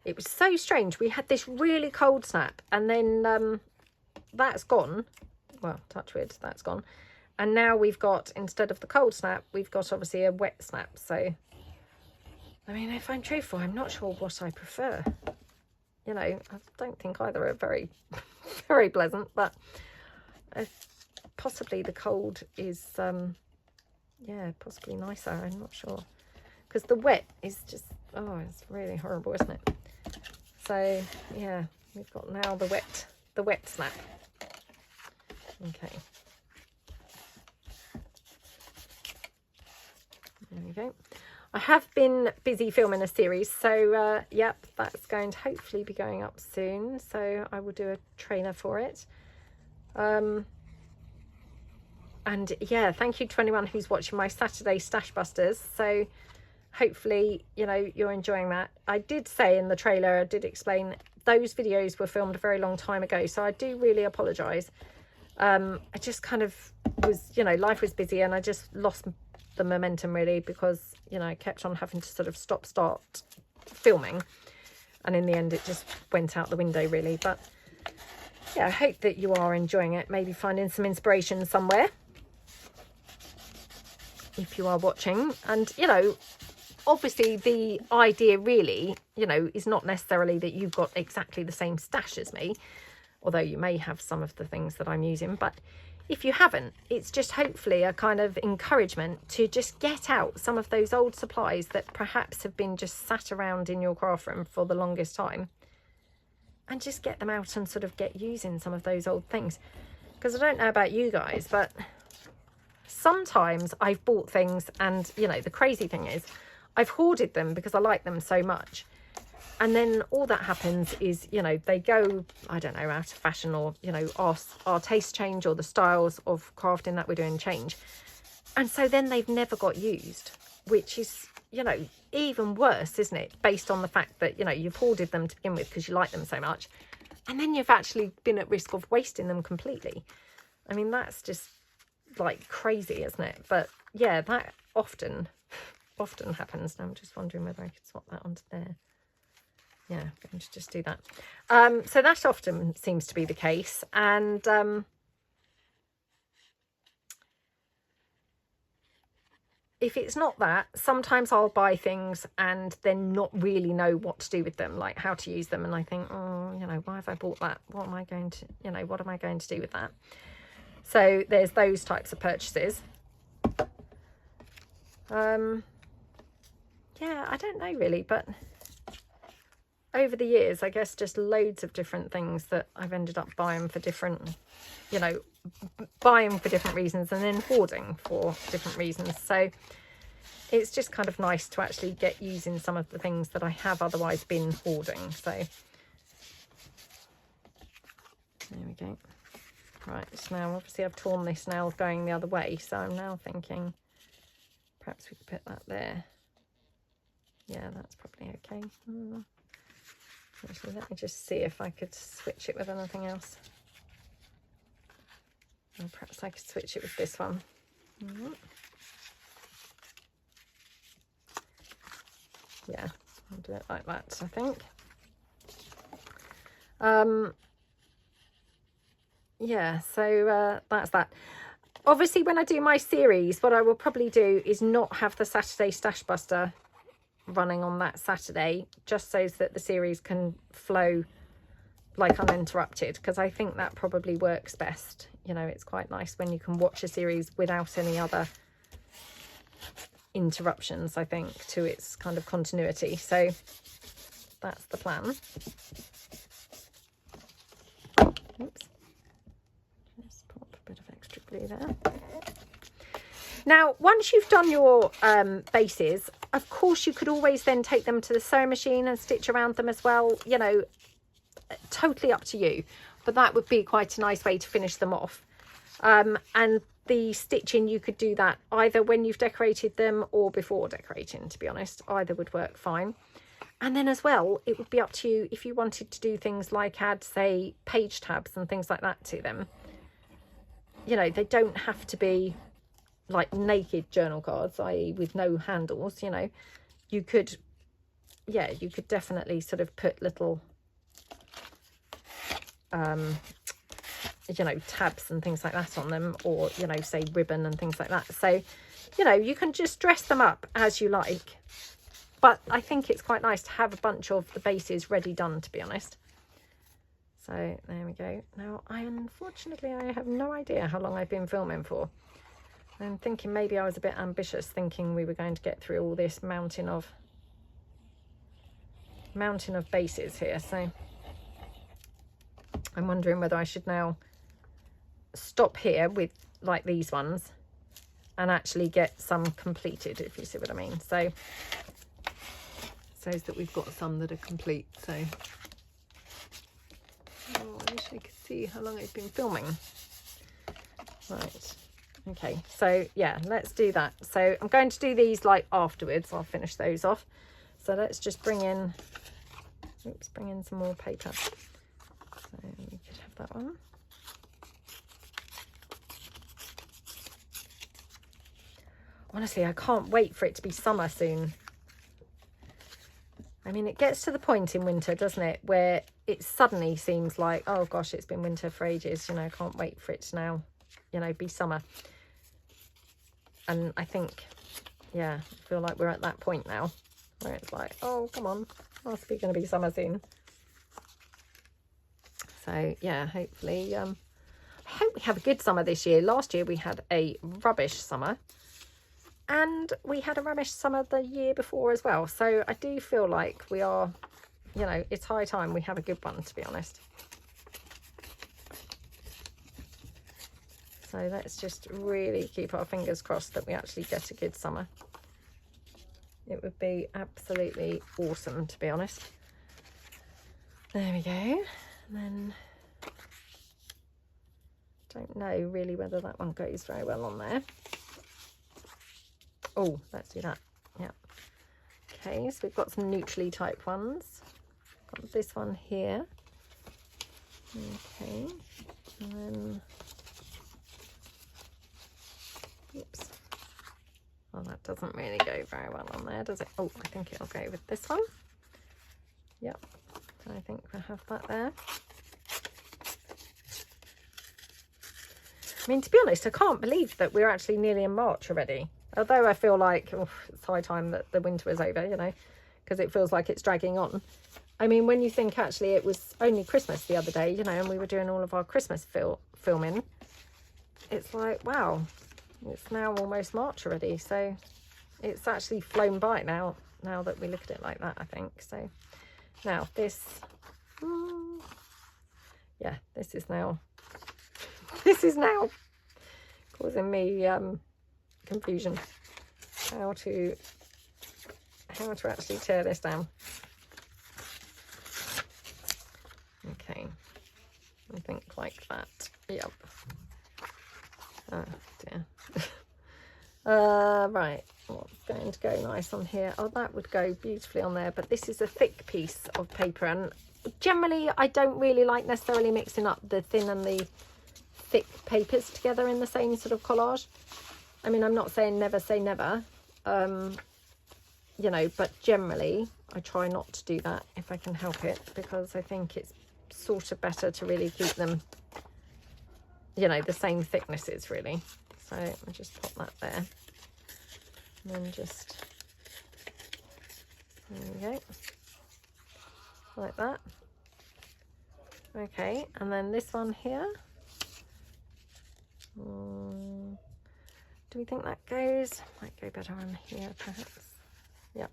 It was so strange. We had this really cold snap, and then that's gone. Well, touch wood, that's gone. And now we've got, instead of the cold snap, we've got obviously a wet snap. So, I mean, if I'm truthful, I'm not sure what I prefer. You know, I don't think either are very, very pleasant, but possibly the cold is, yeah, possibly nicer. I'm not sure. Because the wet is just, oh, it's really horrible, isn't it? So, yeah, we've got now the wet snap. Okay. There we go. I have been busy filming a series, so yep, that's going to hopefully be going up soon. So I will do a trailer for it. And yeah, thank you to anyone who's watching my Saturday Stash Busters. So hopefully, you know, you're enjoying that. I did say in the trailer, I did explain those videos were filmed a very long time ago, so I do really apologise. I just kind of was, you know, life was busy and I just lost the momentum really because, you know, I kept on having to sort of stop, start, filming, and in the end it just went out the window really. But yeah, I hope that you are enjoying it, maybe finding some inspiration somewhere if you are watching. And you know, obviously the idea really, you know, is not necessarily that you've got exactly the same stash as me, although you may have some of the things that I'm using. But if you haven't, it's just hopefully a kind of encouragement to just get out some of those old supplies that perhaps have been just sat around in your craft room for the longest time, and just get them out and sort of get using some of those old things. Because I don't know about you guys, but sometimes I've bought things and, you know, the crazy thing is I've hoarded them because I like them so much. And then all that happens is, you know, they go, I don't know, out of fashion, or, you know, our tastes change, or the styles of crafting that we're doing change. And so then they've never got used, which is, you know, even worse, isn't it? Based on the fact that, you know, you've hoarded them to begin with because you like them so much. And then you've actually been at risk of wasting them completely. I mean, that's just like crazy, isn't it? But yeah, that often happens. Now I'm just wondering whether I could swap that onto there. Yeah, I'm going to just do that. So that often seems to be the case. And if it's not that, sometimes I'll buy things and then not really know what to do with them, like how to use them. And I think, oh, you know, why have I bought that? What am I going to, you know, what am I going to do with that? So there's those types of purchases. Yeah, I don't know really, but over the years, I guess just loads of different things that I've ended up buying for different, you know, buying for different reasons and then hoarding for different reasons. So it's just kind of nice to actually get using some of the things that I have otherwise been hoarding. So there we go. Right, so now obviously I've torn this nail going the other way, so I'm now thinking perhaps we could put that there. Yeah, that's probably okay. Actually, let me just see if I could switch it with anything else. Or perhaps I could switch it with this one. Yeah, I'll do it like that, I think. Yeah, so that's that. Obviously, when I do my series, what I will probably do is not have the Saturday Stash Buster running on that Saturday, just so that the series can flow like uninterrupted, because I think that probably works best. You know, it's quite nice when you can watch a series without any other interruptions, I think, to its kind of continuity. So that's the plan. Oops. Just pop a bit of extra glue there. Now, once you've done your bases, of course, you could always then take them to the sewing machine and stitch around them as well. You know, totally up to you. But that would be quite a nice way to finish them off. And the stitching, you could do that either when you've decorated them or before decorating, to be honest. Either would work fine. And then as well, it would be up to you if you wanted to do things like add, say, page tabs and things like that to them. You know, they don't have to be like naked journal cards, i.e. with no handles. You know, you could, yeah, you could definitely sort of put little you know, tabs and things like that on them, or, you know, say ribbon and things like that. So, you know, you can just dress them up as you like, but I think it's quite nice to have a bunch of the bases ready done, to be honest. So there we go. Now, unfortunately I have no idea how long I've been filming for. I'm thinking maybe I was a bit ambitious, thinking we were going to get through all this mountain of bases here. So I'm wondering whether I should now stop here with like these ones and actually get some completed, if you see what I mean. So that we've got some that are complete. So oh, I wish I could see how long I've been filming. Right, okay, so yeah, let's do that. So I'm going to do these like afterwards. I'll finish those off. So let's just bring in, oops, bring in some more paper. So we could have that one. Honestly, I can't wait for it to be summer soon. I mean, it gets to the point in winter, doesn't it, where it suddenly seems like, oh gosh, it's been winter for ages, you know, I can't wait for it to now, you know, be summer. And I think, yeah, I feel like we're at that point now where it's like, oh, come on, must be going to be summer soon. So, yeah, hopefully, I hope we have a good summer this year. Last year we had a rubbish summer. And we had a rubbish summer the year before as well. So I do feel like we are, you know, it's high time we have a good one, to be honest. So let's just really keep our fingers crossed that we actually get a good summer. It would be absolutely awesome, to be honest. There we go. And then, don't know really whether that one goes very well on there. Oh, let's do that. Yeah. Okay, so we've got some neutrally typed ones. Got this one here. Okay. And then, oops. Well, that doesn't really go very well on there, does it? Oh, I think it'll go with this one. Yep. So I think we'll have that there. I mean, to be honest, I can't believe that we're actually nearly in March already. Although I feel like it's high time that the winter is over, you know, because it feels like it's dragging on. I mean, when you think actually it was only Christmas the other day, you know, and we were doing all of our Christmas filming, it's like, wow, it's now almost March already. So it's actually flown by now that we look at it like that, I think. So now this, yeah, this is now causing me confusion how to actually tear this down. Okay, I think like that. Yep. Oh dear. Right, what's going to go nice on here? Oh, that would go beautifully on there, but this is a thick piece of paper, and generally I don't really like necessarily mixing up the thin and the thick papers together in the same sort of collage. I mean, I'm not saying never say never, you know, but generally I try not to do that if I can help it, because I think it's sort of better to really keep them, you know, the same thicknesses really. So I'll just pop that there, and then just, there we go, like that. Okay, and then this one here. Do we think that goes? Might go better on here, perhaps. Yep.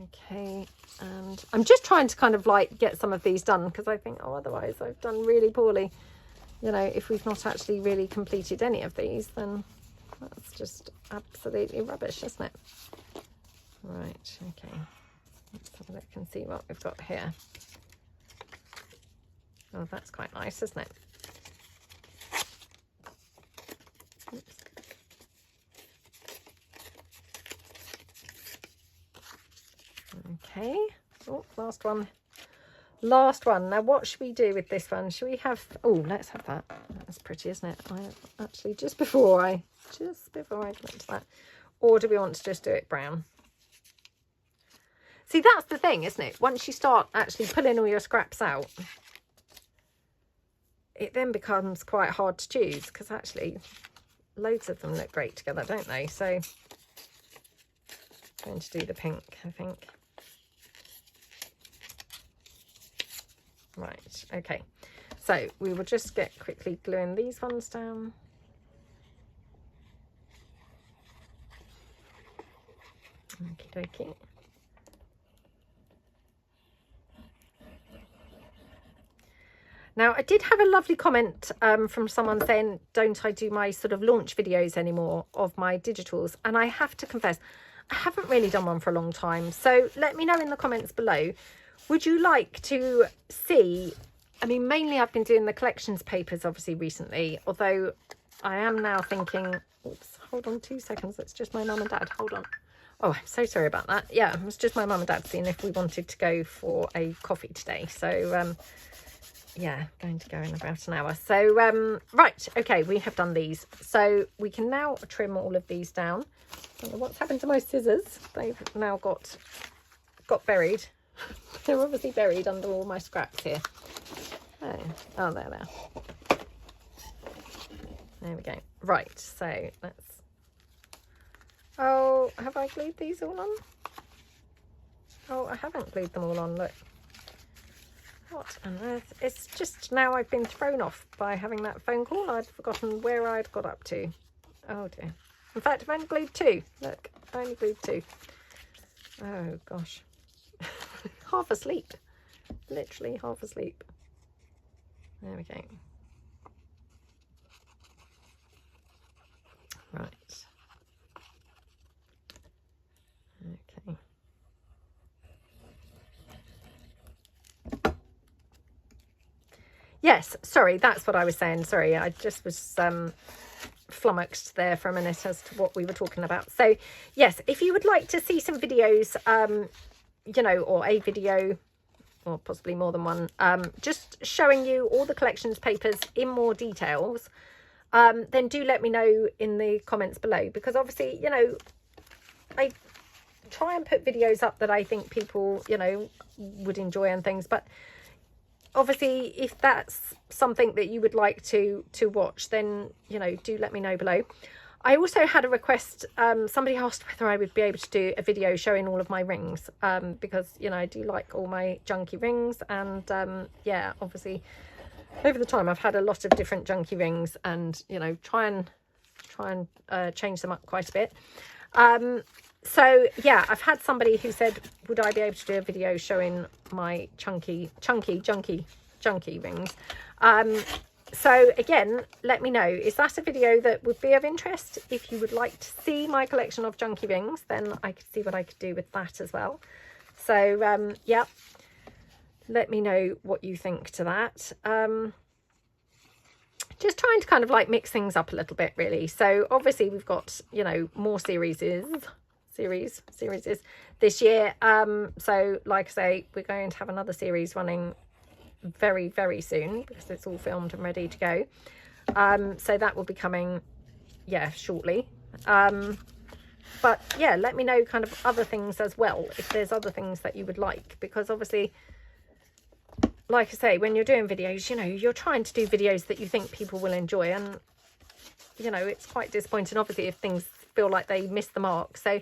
Okay, and I'm just trying to kind of like get some of these done, because I think, oh, otherwise I've done really poorly. You know, if we've not actually really completed any of these, then that's just absolutely rubbish, isn't it? Right, okay. Let's have a look and see what we've got here. Oh, that's quite nice, isn't it? Oops. Okay. Oh, last one. Last one. Now, what should we do with this one? Should we have... Oh, let's have that. That's pretty, isn't it? Actually, just before I commit to that. Or do we want to just do it brown? See, that's the thing, isn't it? Once you start actually pulling all your scraps out, it then becomes quite hard to choose, because actually loads of them look great together, don't they? So I'm going to do the pink, I think. Right, okay. So we will just get quickly gluing these ones down. Okie dokie. Now, I did have a lovely comment from someone saying, don't I do my sort of launch videos anymore of my digitals? And I have to confess, I haven't really done one for a long time. So let me know in the comments below. Would you like to see, I mean, mainly I've been doing the collections papers obviously recently, although I am now thinking, oops, hold on 2 seconds. It's just my mum and dad. Hold on. Oh, I'm so sorry about that. Yeah, it was just my mum and dad seeing if we wanted to go for a coffee today. So, yeah, going to go in about an hour. So, right, okay, we have done these. So we can now trim all of these down. I don't know what's happened to my scissors. They've now got got buried. They're obviously buried under all my scraps here. Oh, there they are. There we go. Right, so let's... Oh, have I glued these all on? Oh, I haven't glued them all on, look. What on earth? It's just now I've been thrown off by having that phone call. I'd forgotten where I'd got up to. Oh dear. In fact, I've only glued 2. Look, I only glued 2. Oh gosh. Half asleep. Literally half asleep. There we go. Right. Okay. Yes, sorry, that's what I was saying. Sorry, I just was flummoxed there for a minute as to what we were talking about. So, yes, if you would like to see some videos, you know, or a video, or possibly more than one, just showing you all the collections papers in more details, then do let me know in the comments below, because obviously, you know, I try and put videos up that I think people, you know, would enjoy and things, but obviously if that's something that you would like to watch, then, you know, do let me know below. I also had a request, somebody asked whether I would be able to do a video showing all of my rings, because, you know, I do like all my junky rings, and yeah, obviously over the time I've had a lot of different junky rings, and, you know, try and change them up quite a bit. So yeah, I've had somebody who said, would I be able to do a video showing my junky rings? So again, let me know, is that a video that would be of interest? If you would like to see my collection of junky rings, then I could see what I could do with that as well. So yeah, let me know what you think to that. Just trying to kind of like mix things up a little bit, really. So obviously we've got, you know, more series this year. So like I say, we're going to have another series running very, very soon, because it's all filmed and ready to go. So that will be coming, yeah, shortly. But yeah, let me know kind of other things as well, if there's other things that you would like, because obviously, like I say, when you're doing videos, you know, you're trying to do videos that you think people will enjoy, and, you know, it's quite disappointing obviously if things feel like they miss the mark. So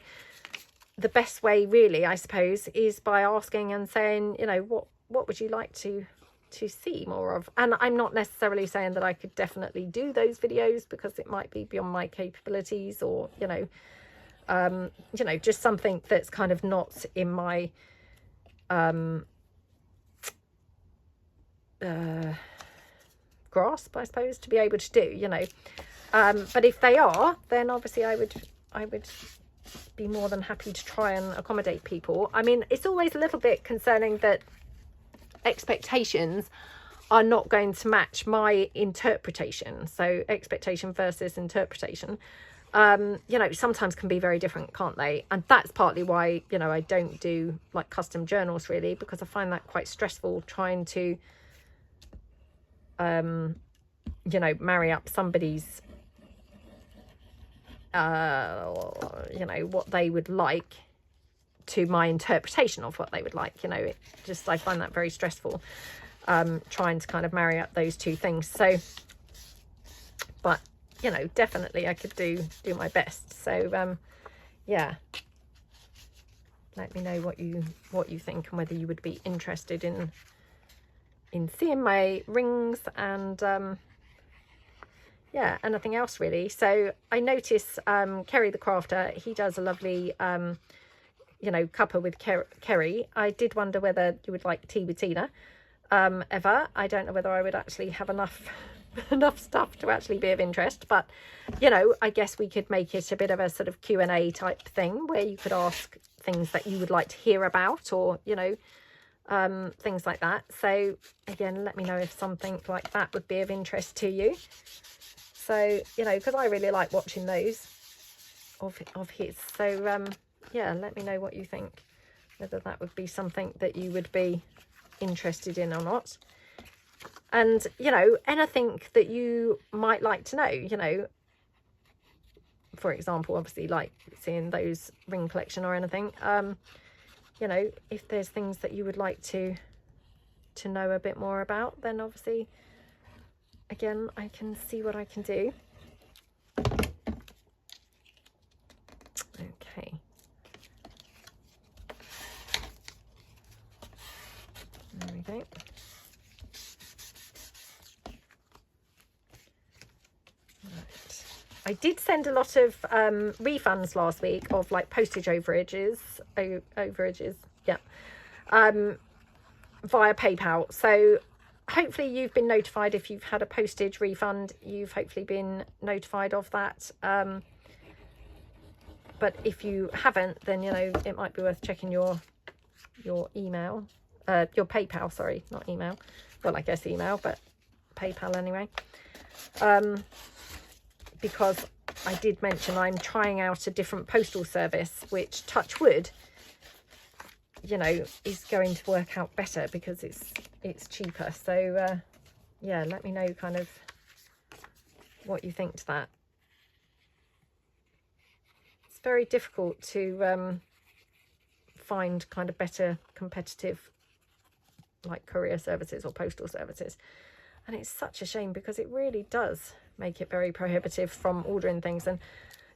the best way really, I suppose, is by asking and saying, you know, what would you like to see more of? And I'm not necessarily saying that I could definitely do those videos, because it might be beyond my capabilities, or, you know, just something that's kind of not in my grasp, I suppose, to be able to do, you know. But if they are, then obviously I would be more than happy to try and accommodate people. I mean, it's always a little bit concerning that expectations are not going to match my interpretation. So expectation versus interpretation, you know, sometimes can be very different, can't they? And that's partly why, you know, I don't do like custom journals really, because I find that quite stressful, trying to you know, marry up somebody's you know, what they would like to my interpretation of what they would like. You know, it just, I find that very stressful, trying to kind of marry up those two things. So, but, you know, definitely I could do my best. So yeah, let me know what you think, and whether you would be interested in seeing my rings, and yeah, anything else really. So I notice Kerry the crafter, he does a lovely you know, cuppa with Kerry. I did wonder whether you would like tea with Tina ever. I don't know whether I would actually have enough stuff to actually be of interest, but, you know, I guess we could make it a bit of a sort of Q&A type thing, where you could ask things that you would like to hear about, or, you know, things like that. So again, let me know if something like that would be of interest to you. So, you know, because I really like watching those of his. So yeah, let me know what you think, whether that would be something that you would be interested in or not. And, you know, anything that you might like to know, you know, for example, obviously like seeing those ring collection or anything, you know, if there's things that you would like to know a bit more about, then obviously, again, I can see what I can do. Okay. There we go. I did send a lot of refunds last week of like postage overages, yeah, via PayPal. So hopefully you've been notified if you've had a postage refund. You've hopefully been notified of that. But if you haven't, then you know it might be worth checking your email, your PayPal. Sorry, not email. Well, I guess email, but PayPal anyway. Because I did mention I'm trying out a different postal service, which, touch wood, you know, is going to work out better because it's cheaper. So yeah, let me know kind of what you think to that. It's very difficult to find kind of better competitive like courier services or postal services, and it's such a shame because it really does make it very prohibitive from ordering things. And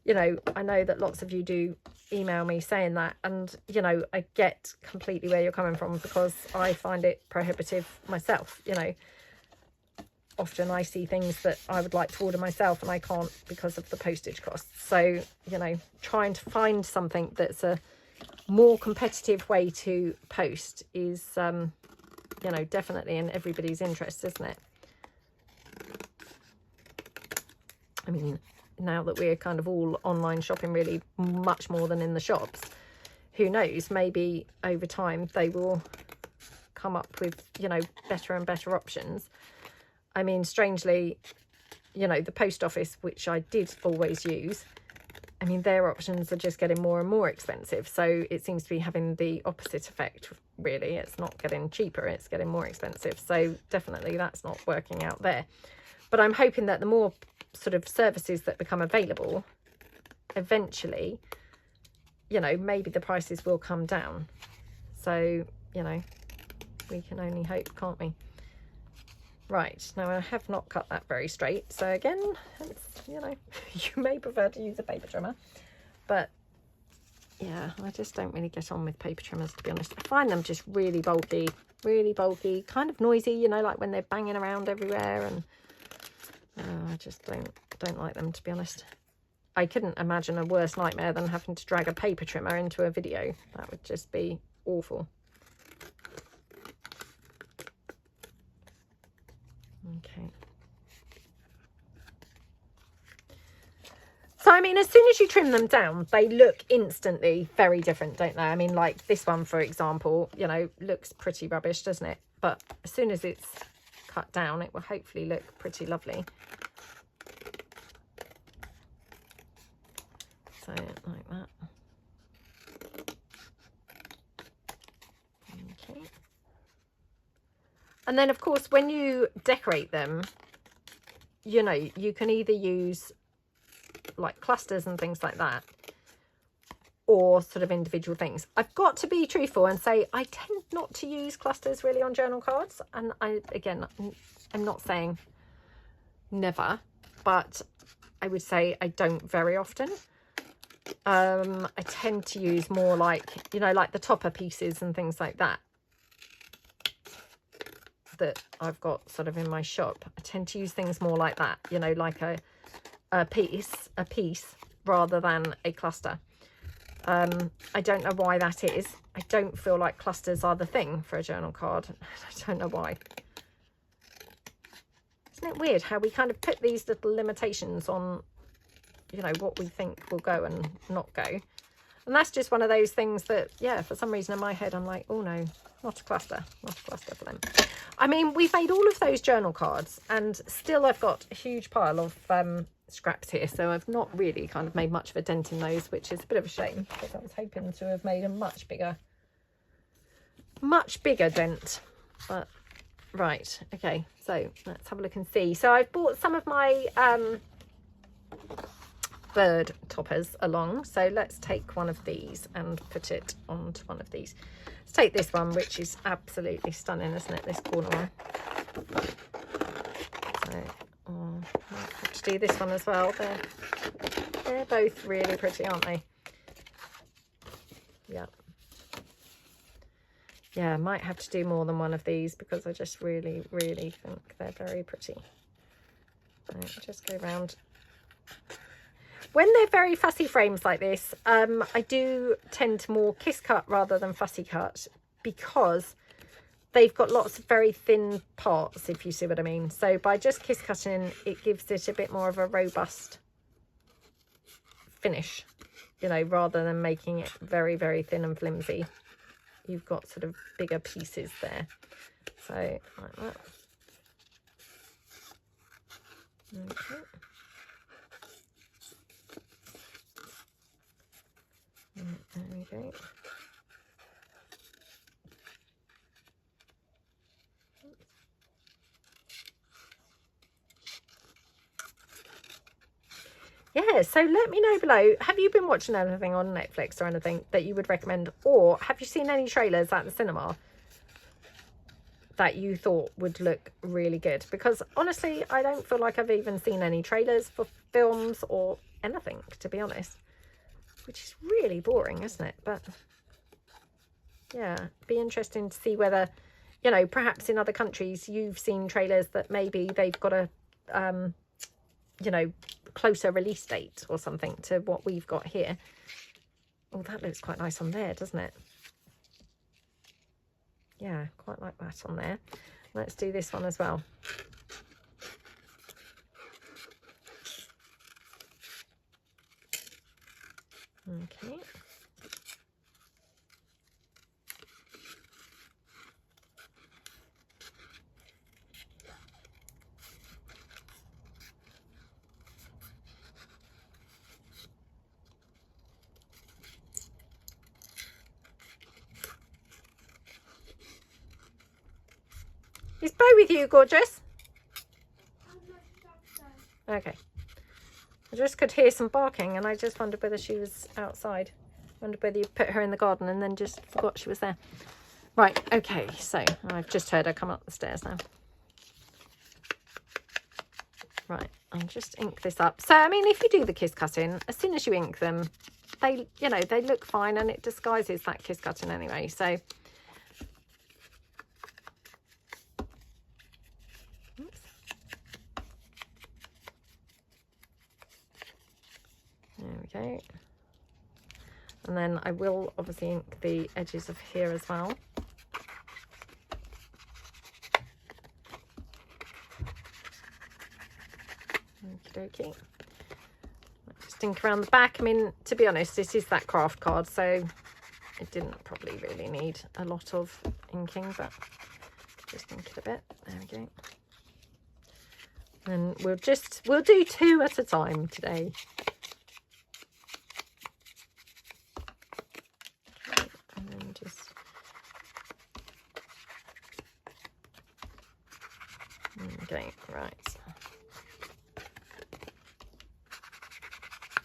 you know, I know that lots of you do email me saying that, and you know, I get completely where you're coming from because I find it prohibitive myself. You know, often I see things that I would like to order myself and I can't because of the postage costs. So you know, trying to find something that's a more competitive way to post is you know, definitely in everybody's interest, isn't it? I mean, now that we're kind of all online shopping really much more than in the shops, who knows, maybe over time they will come up with, you know, better and better options. I mean, strangely, you know, the post office, which I did always use, I mean, their options are just getting more and more expensive. So it seems to be having the opposite effect, really. It's not getting cheaper, it's getting more expensive. So definitely that's not working out there. But I'm hoping that the more sort of services that become available, eventually, you know, maybe the prices will come down. So, you know, we can only hope, can't we? Right, now I have not cut that very straight. So again, it's, you know, you may prefer to use a paper trimmer. But yeah, I just don't really get on with paper trimmers, to be honest. I find them just really bulky, kind of noisy, you know, like when they're banging around everywhere, and I just don't like them, to be honest. I couldn't imagine a worse nightmare than having to drag a paper trimmer into a video. That would just be awful. Okay. So, I mean, as soon as you trim them down, they look instantly very different, don't they? I mean, like this one, for example, you know, looks pretty rubbish, doesn't it? But as soon as it's cut down, it will hopefully look pretty lovely. So, like that. Okay. And then, of course, when you decorate them, you know, you can either use like clusters and things like that, or sort of individual things. I've got to be truthful and say I tend not to use clusters really on journal cards. And I'm not saying never, but I would say I don't very often. I tend to use more like, you know, like the topper pieces and things like that I've got sort of in my shop. I tend to use things more like that, you know, like a piece rather than a cluster. I don't know why that is. I don't feel like clusters are the thing for a journal card. I don't know why. Isn't it weird how we kind of put these little limitations on, you know, what we think will go and not go? And that's just one of those things that, yeah, for some reason in my head, I'm like, oh no, not a cluster for them. I mean, we've made all of those journal cards and still I've got a huge pile of scraps here. So I've not really kind of made much of a dent in those, which is a bit of a shame because I was hoping to have made a much bigger dent. But right, okay, so let's have a look and see. So I've bought some of my bird toppers along. So let's take one of these and put it onto one of these. Let's take this one, which is absolutely stunning, isn't it? This corner one. So might have to do this one as well. They're both really pretty, aren't they? Yeah. Yeah, I might have to do more than one of these because I just really, really think they're very pretty. Right, just go around. When they're very fussy frames like this, I do tend to more kiss cut rather than fussy cut because they've got lots of very thin parts, if you see what I mean. So by just kiss cutting, it gives it a bit more of a robust finish, you know, rather than making it very, very thin and flimsy. You've got sort of bigger pieces there. So like that. Okay. There we go. Yeah, so let me know below, have you been watching anything on Netflix or anything that you would recommend, or have you seen any trailers at the cinema that you thought would look really good? Because honestly, I don't feel like I've even seen any trailers for films or anything, to be honest, which is really boring, isn't it? But yeah, it'd be interesting to see whether, you know, perhaps in other countries you've seen trailers that maybe they've got a you know, closer release date or something to what we've got here. Oh, that looks quite nice on there, doesn't it? Yeah, quite like that on there. Let's do this one as well. Okay. Is Bo with you, gorgeous? Okay. I just could hear some barking and I just wondered whether she was outside. Wondered whether you put her in the garden and then just forgot she was there. Right, okay, so I've just heard her come up the stairs now. Right, I'll just ink this up. So, I mean, if you do the kiss cutting, as soon as you ink them, they, you know, they look fine and it disguises that kiss cutting anyway, so... There we go. And then I will obviously ink the edges of here as well. Okie dokie. Just ink around the back. I mean, to be honest, this is that craft card, so it didn't probably really need a lot of inking, but just ink it a bit. There we go. And we'll do 2 at a time today. Okay, right.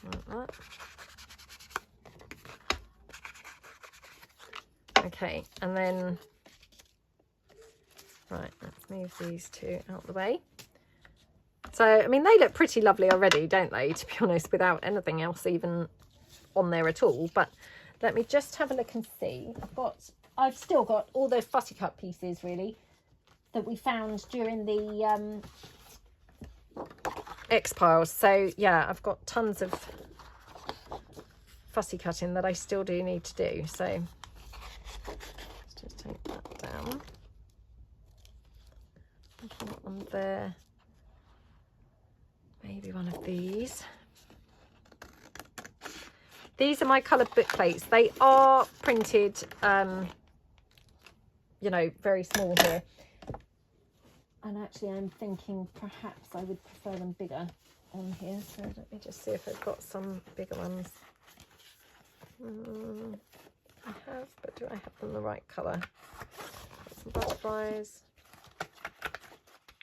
Like that. Okay, and then, right, let's move these 2 out the way. So, I mean, they look pretty lovely already, don't they, to be honest, without anything else even on there at all. But let me just have a look and see. I've still got all those fussy cut pieces, really, that we found during the X-Piles. So yeah, I've got tons of fussy cutting that I still do need to do. So let's just take that down. Put on there. Maybe one of these. These are my coloured book plates. They are printed, you know, very small here. And actually I'm thinking perhaps I would prefer them bigger on here. So let me just see if I've got some bigger ones. I have, but do I have them the right colour? Got some butterflies.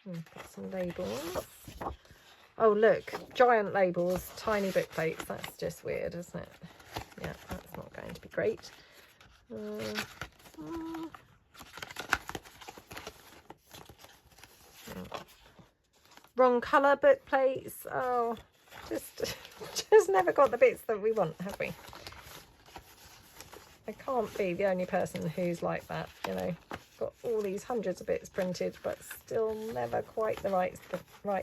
Got some labels. Oh, look, giant labels, tiny book plates. That's just weird, isn't it? Yeah, that's not going to be great. Wrong colour book plates. Oh, just never got the bits that we want, have we? I can't be the only person who's like that, you know. Got all these hundreds of bits printed, but still never quite the right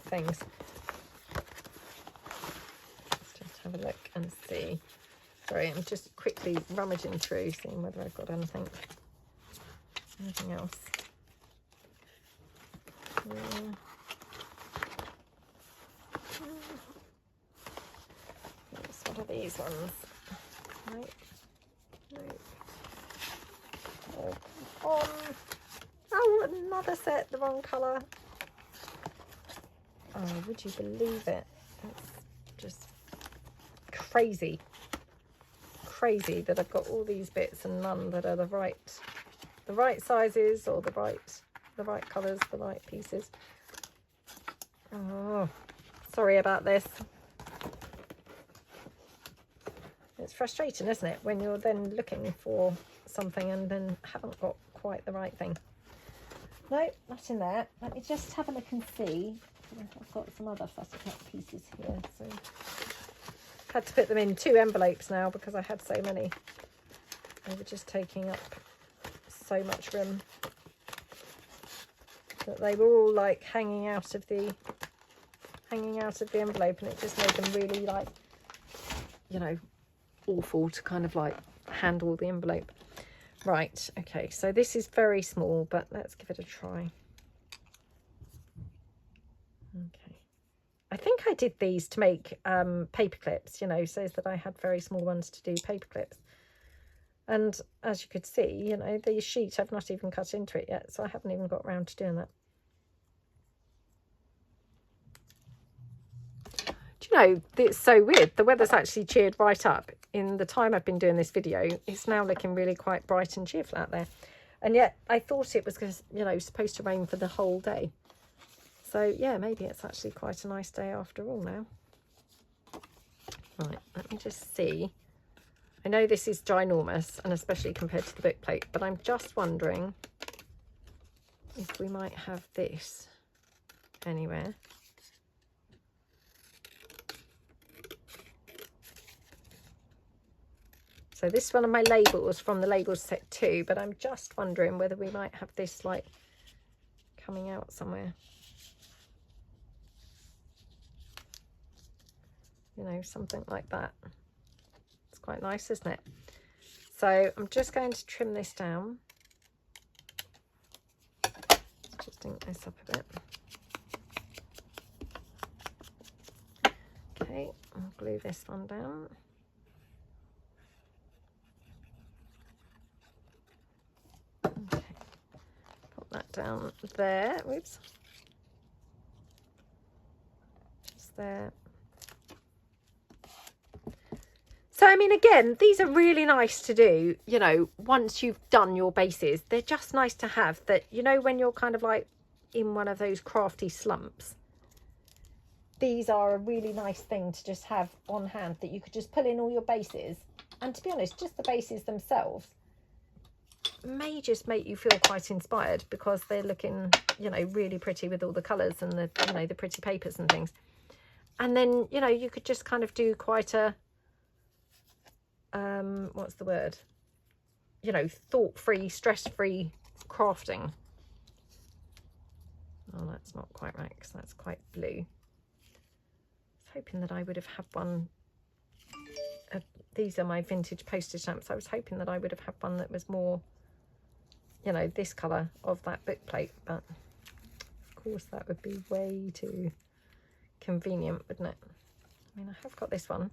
things. Let's just have a look and see. Sorry, I'm just quickly rummaging through, seeing whether I've got anything else. What are these ones? Nope. Nope. Oh, come on. Oh, another set, the wrong colour. Oh, would you believe it? That's just crazy. Crazy that I've got all these bits and none that are the right sizes or the right colours, the right pieces. Oh, sorry about this. It's frustrating, isn't it, when you're then looking for something and then haven't got quite the right thing. No, not in there. Let me just have a look and see. I've got some other fussy cut pieces here, so had to put them in 2 envelopes now because I had so many. They were just taking up so much room that they were all like hanging out of the envelope, and it just made them really, like, you know, awful to kind of like handle the envelope. Right, okay, so this is very small, but let's give it a try. Okay, I think I did these to make paper clips, you know, so that I had very small ones to do paper clips. And as you could see, you know, the sheet I've not even cut into it yet, so I haven't even got around to doing that. Do you know, it's so weird. The weather's actually cheered right up. In the time I've been doing this video, it's now looking really quite bright and cheerful out there. And yet I thought it was, you know, supposed to rain for the whole day. So yeah, maybe it's actually quite a nice day after all now. Right, let me just see. I know this is ginormous, and especially compared to the book plate, but I'm just wondering if we might have this anywhere. So this is one of my labels from the labels set 2, but I'm just wondering whether we might have this like coming out somewhere. You know, something like that. It's quite nice, isn't it? So I'm just going to trim this down. Just ink this up a bit. Okay, I'll glue this one down. Okay, pop that down there. Oops. Just there. So, I mean, again, these are really nice to do, you know, once you've done your bases. They're just nice to have that, you know, when you're kind of like in one of those crafty slumps. These are a really nice thing to just have on hand, that you could just pull in all your bases. And to be honest, just the bases themselves may just make you feel quite inspired, because they're looking, you know, really pretty with all the colours and the, you know, the pretty papers and things. And then, you know, you could just kind of do quite a, what's the word? You know, thought-free, stress-free crafting. Oh, that's not quite right, because that's quite blue. I was hoping that I would have had one. These are my vintage postage stamps. I was hoping that I would have had one that was more, you know, this colour of that book plate, but of course that would be way too convenient, wouldn't it? I mean, I have got this one.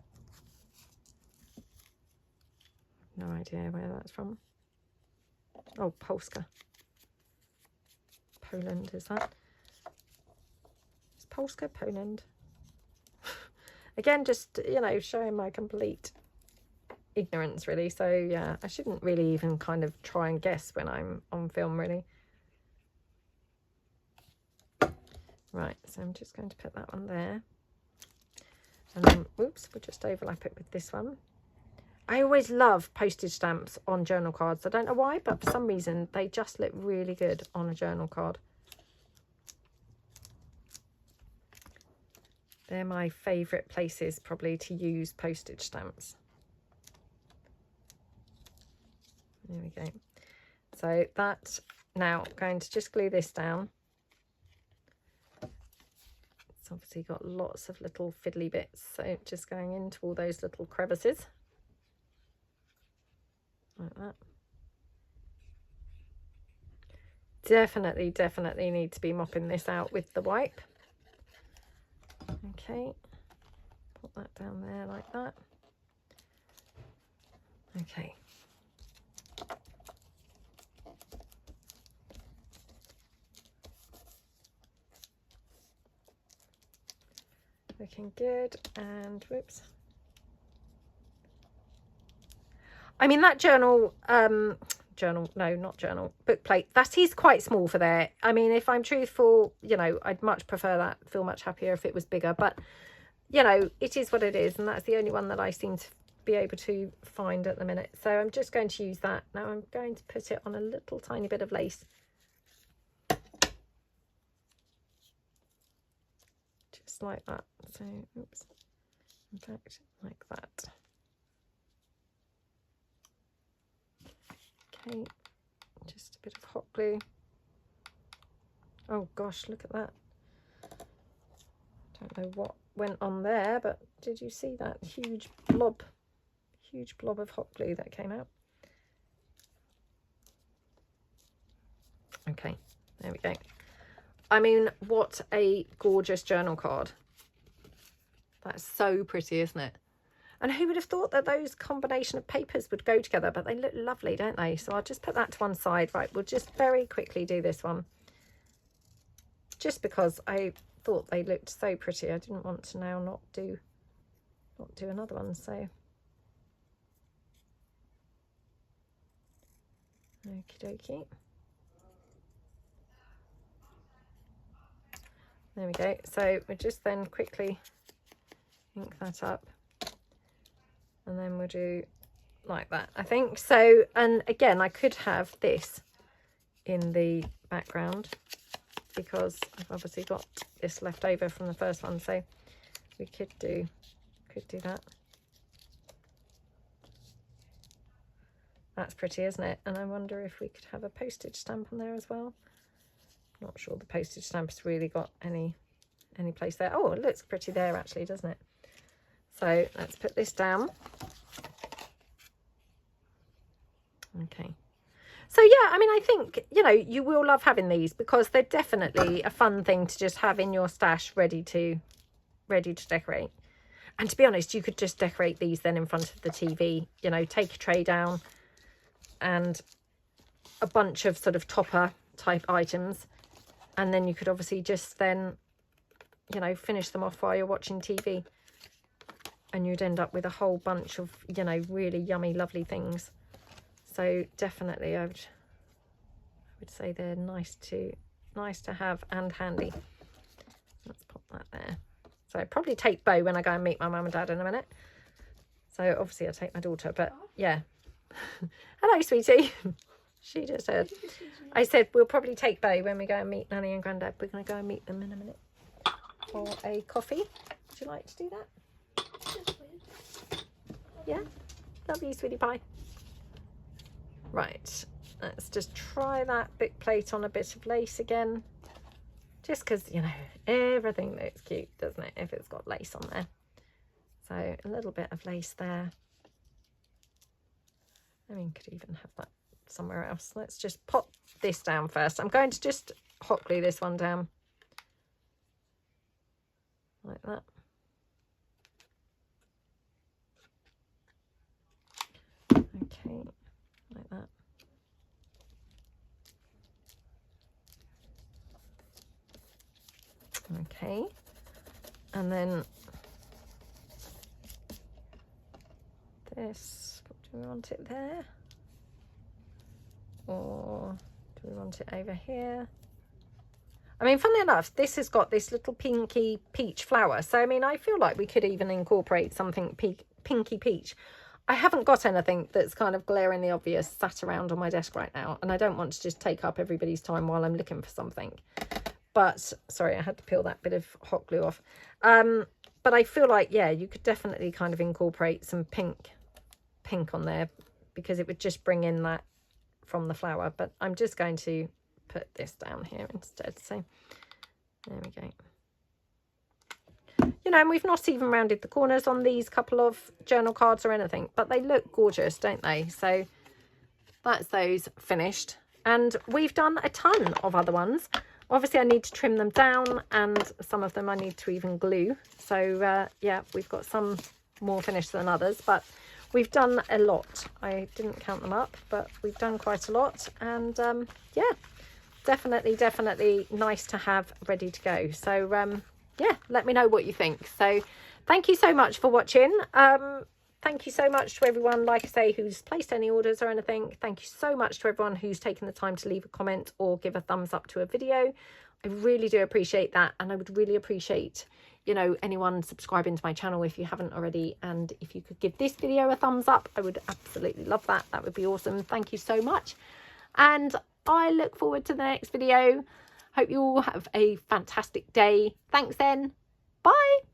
No idea where that's from. Oh, Polska. Poland, is that? Is Polska Poland? Again, just, you know, showing my complete ignorance, really. So, yeah, I shouldn't really even kind of try and guess when I'm on film, really. Right, so I'm just going to put that one there. And then, oops, we'll just overlap it with this one. I always love postage stamps on journal cards. I don't know why, but for some reason they just look really good on a journal card. They're my favourite places probably to use postage stamps. There we go. So that, now I'm going to just glue this down. It's obviously got lots of little fiddly bits, so just going into all those little crevices. Like that. Definitely need to be mopping this out with the wipe. Okay, put that down there like that. Okay. Looking good, and whoops. I mean, that journal, book plate, that is quite small for there. I mean, if I'm truthful, you know, I'd much prefer that, feel much happier if it was bigger, but, you know, it is what it is, and that's the only one that I seem to be able to find at the minute. So I'm just going to use that. Now I'm going to put it on a little tiny bit of lace. Just like that. So, oops. In fact, like that. Okay, just a bit of hot glue. Oh gosh, look at that. Don't know what went on there, but did you see that huge blob of hot glue that came out? Okay, there we go. I mean, what a gorgeous journal card. That's so pretty, isn't it? And who would have thought that those combination of papers would go together, but they look lovely, don't they? So I'll just put that to one side. Right, we'll just very quickly do this one. Just because I thought they looked so pretty. I didn't want to now not do another one, so. Okie dokie. There we go. So we'll just then quickly ink that up. And then we'll do like that, I think. So, and again, I could have this in the background because I've obviously got this left over from the first one. So we could do that. That's pretty, isn't it? And I wonder if we could have a postage stamp on there as well. Not sure the postage stamp has really got any place there. Oh, it looks pretty there actually, doesn't it? So let's put this down. Okay. So yeah, I mean, I think, you know, you will love having these because they're definitely a fun thing to just have in your stash ready to decorate. And to be honest, you could just decorate these then in front of the TV, you know, take a tray down and a bunch of sort of topper type items. And then you could obviously just then, you know, finish them off while you're watching TV. And you'd end up with a whole bunch of, you know, really yummy, lovely things. So definitely I would say they're nice to have and handy. Let's pop that there. So I'd probably take Bo when I go and meet my mum and dad in a minute. So obviously I'll take my daughter, but yeah. Hello, sweetie. She just heard. I said we'll probably take Bo when we go and meet Nanny and Grandad. We're going to go and meet them in a minute for a coffee. Would you like to do that? Yeah, love you, sweetie pie. Right, let's just try that big plate on a bit of lace again. Just because, you know, everything looks cute, doesn't it, if it's got lace on there. So a little bit of lace there. I mean, could even have that somewhere else. Let's just pop this down first. I'm going to just hot glue this one down. Like that. Okay, like that. Okay, and then this, do we want it there? Or do we want it over here? I mean, funnily enough, this has got this little pinky peach flower. So, I mean, I feel like we could even incorporate something pinky peach. I haven't got anything that's kind of glaringly obvious sat around on my desk right now. And I don't want to just take up everybody's time while I'm looking for something. But, sorry, I had to peel that bit of hot glue off. But I feel like, yeah, you could definitely kind of incorporate some pink on there, because it would just bring in that from the flower. But I'm just going to put this down here instead. So there we go. You know, and we've not even rounded the corners on these couple of journal cards or anything, but they look gorgeous, don't they? So that's those finished. And we've done a ton of other ones. Obviously I need to trim them down, and some of them I need to even glue. So yeah, we've got some more finished than others, but we've done a lot. I didn't count them up, but we've done quite a lot. And yeah, definitely nice to have ready to go. So yeah, let me know what you think. So thank you so much for watching. Thank you so much to everyone, like I say, who's placed any orders or anything. Thank you so much to everyone who's taken the time to leave a comment or give a thumbs up to a video. I really do appreciate that. And I would really appreciate, you know, anyone subscribing to my channel if you haven't already. And if you could give this video a thumbs up, I would absolutely love that. That would be awesome. Thank you so much. And I look forward to the next video. Hope you all have a fantastic day. Thanks then. Bye.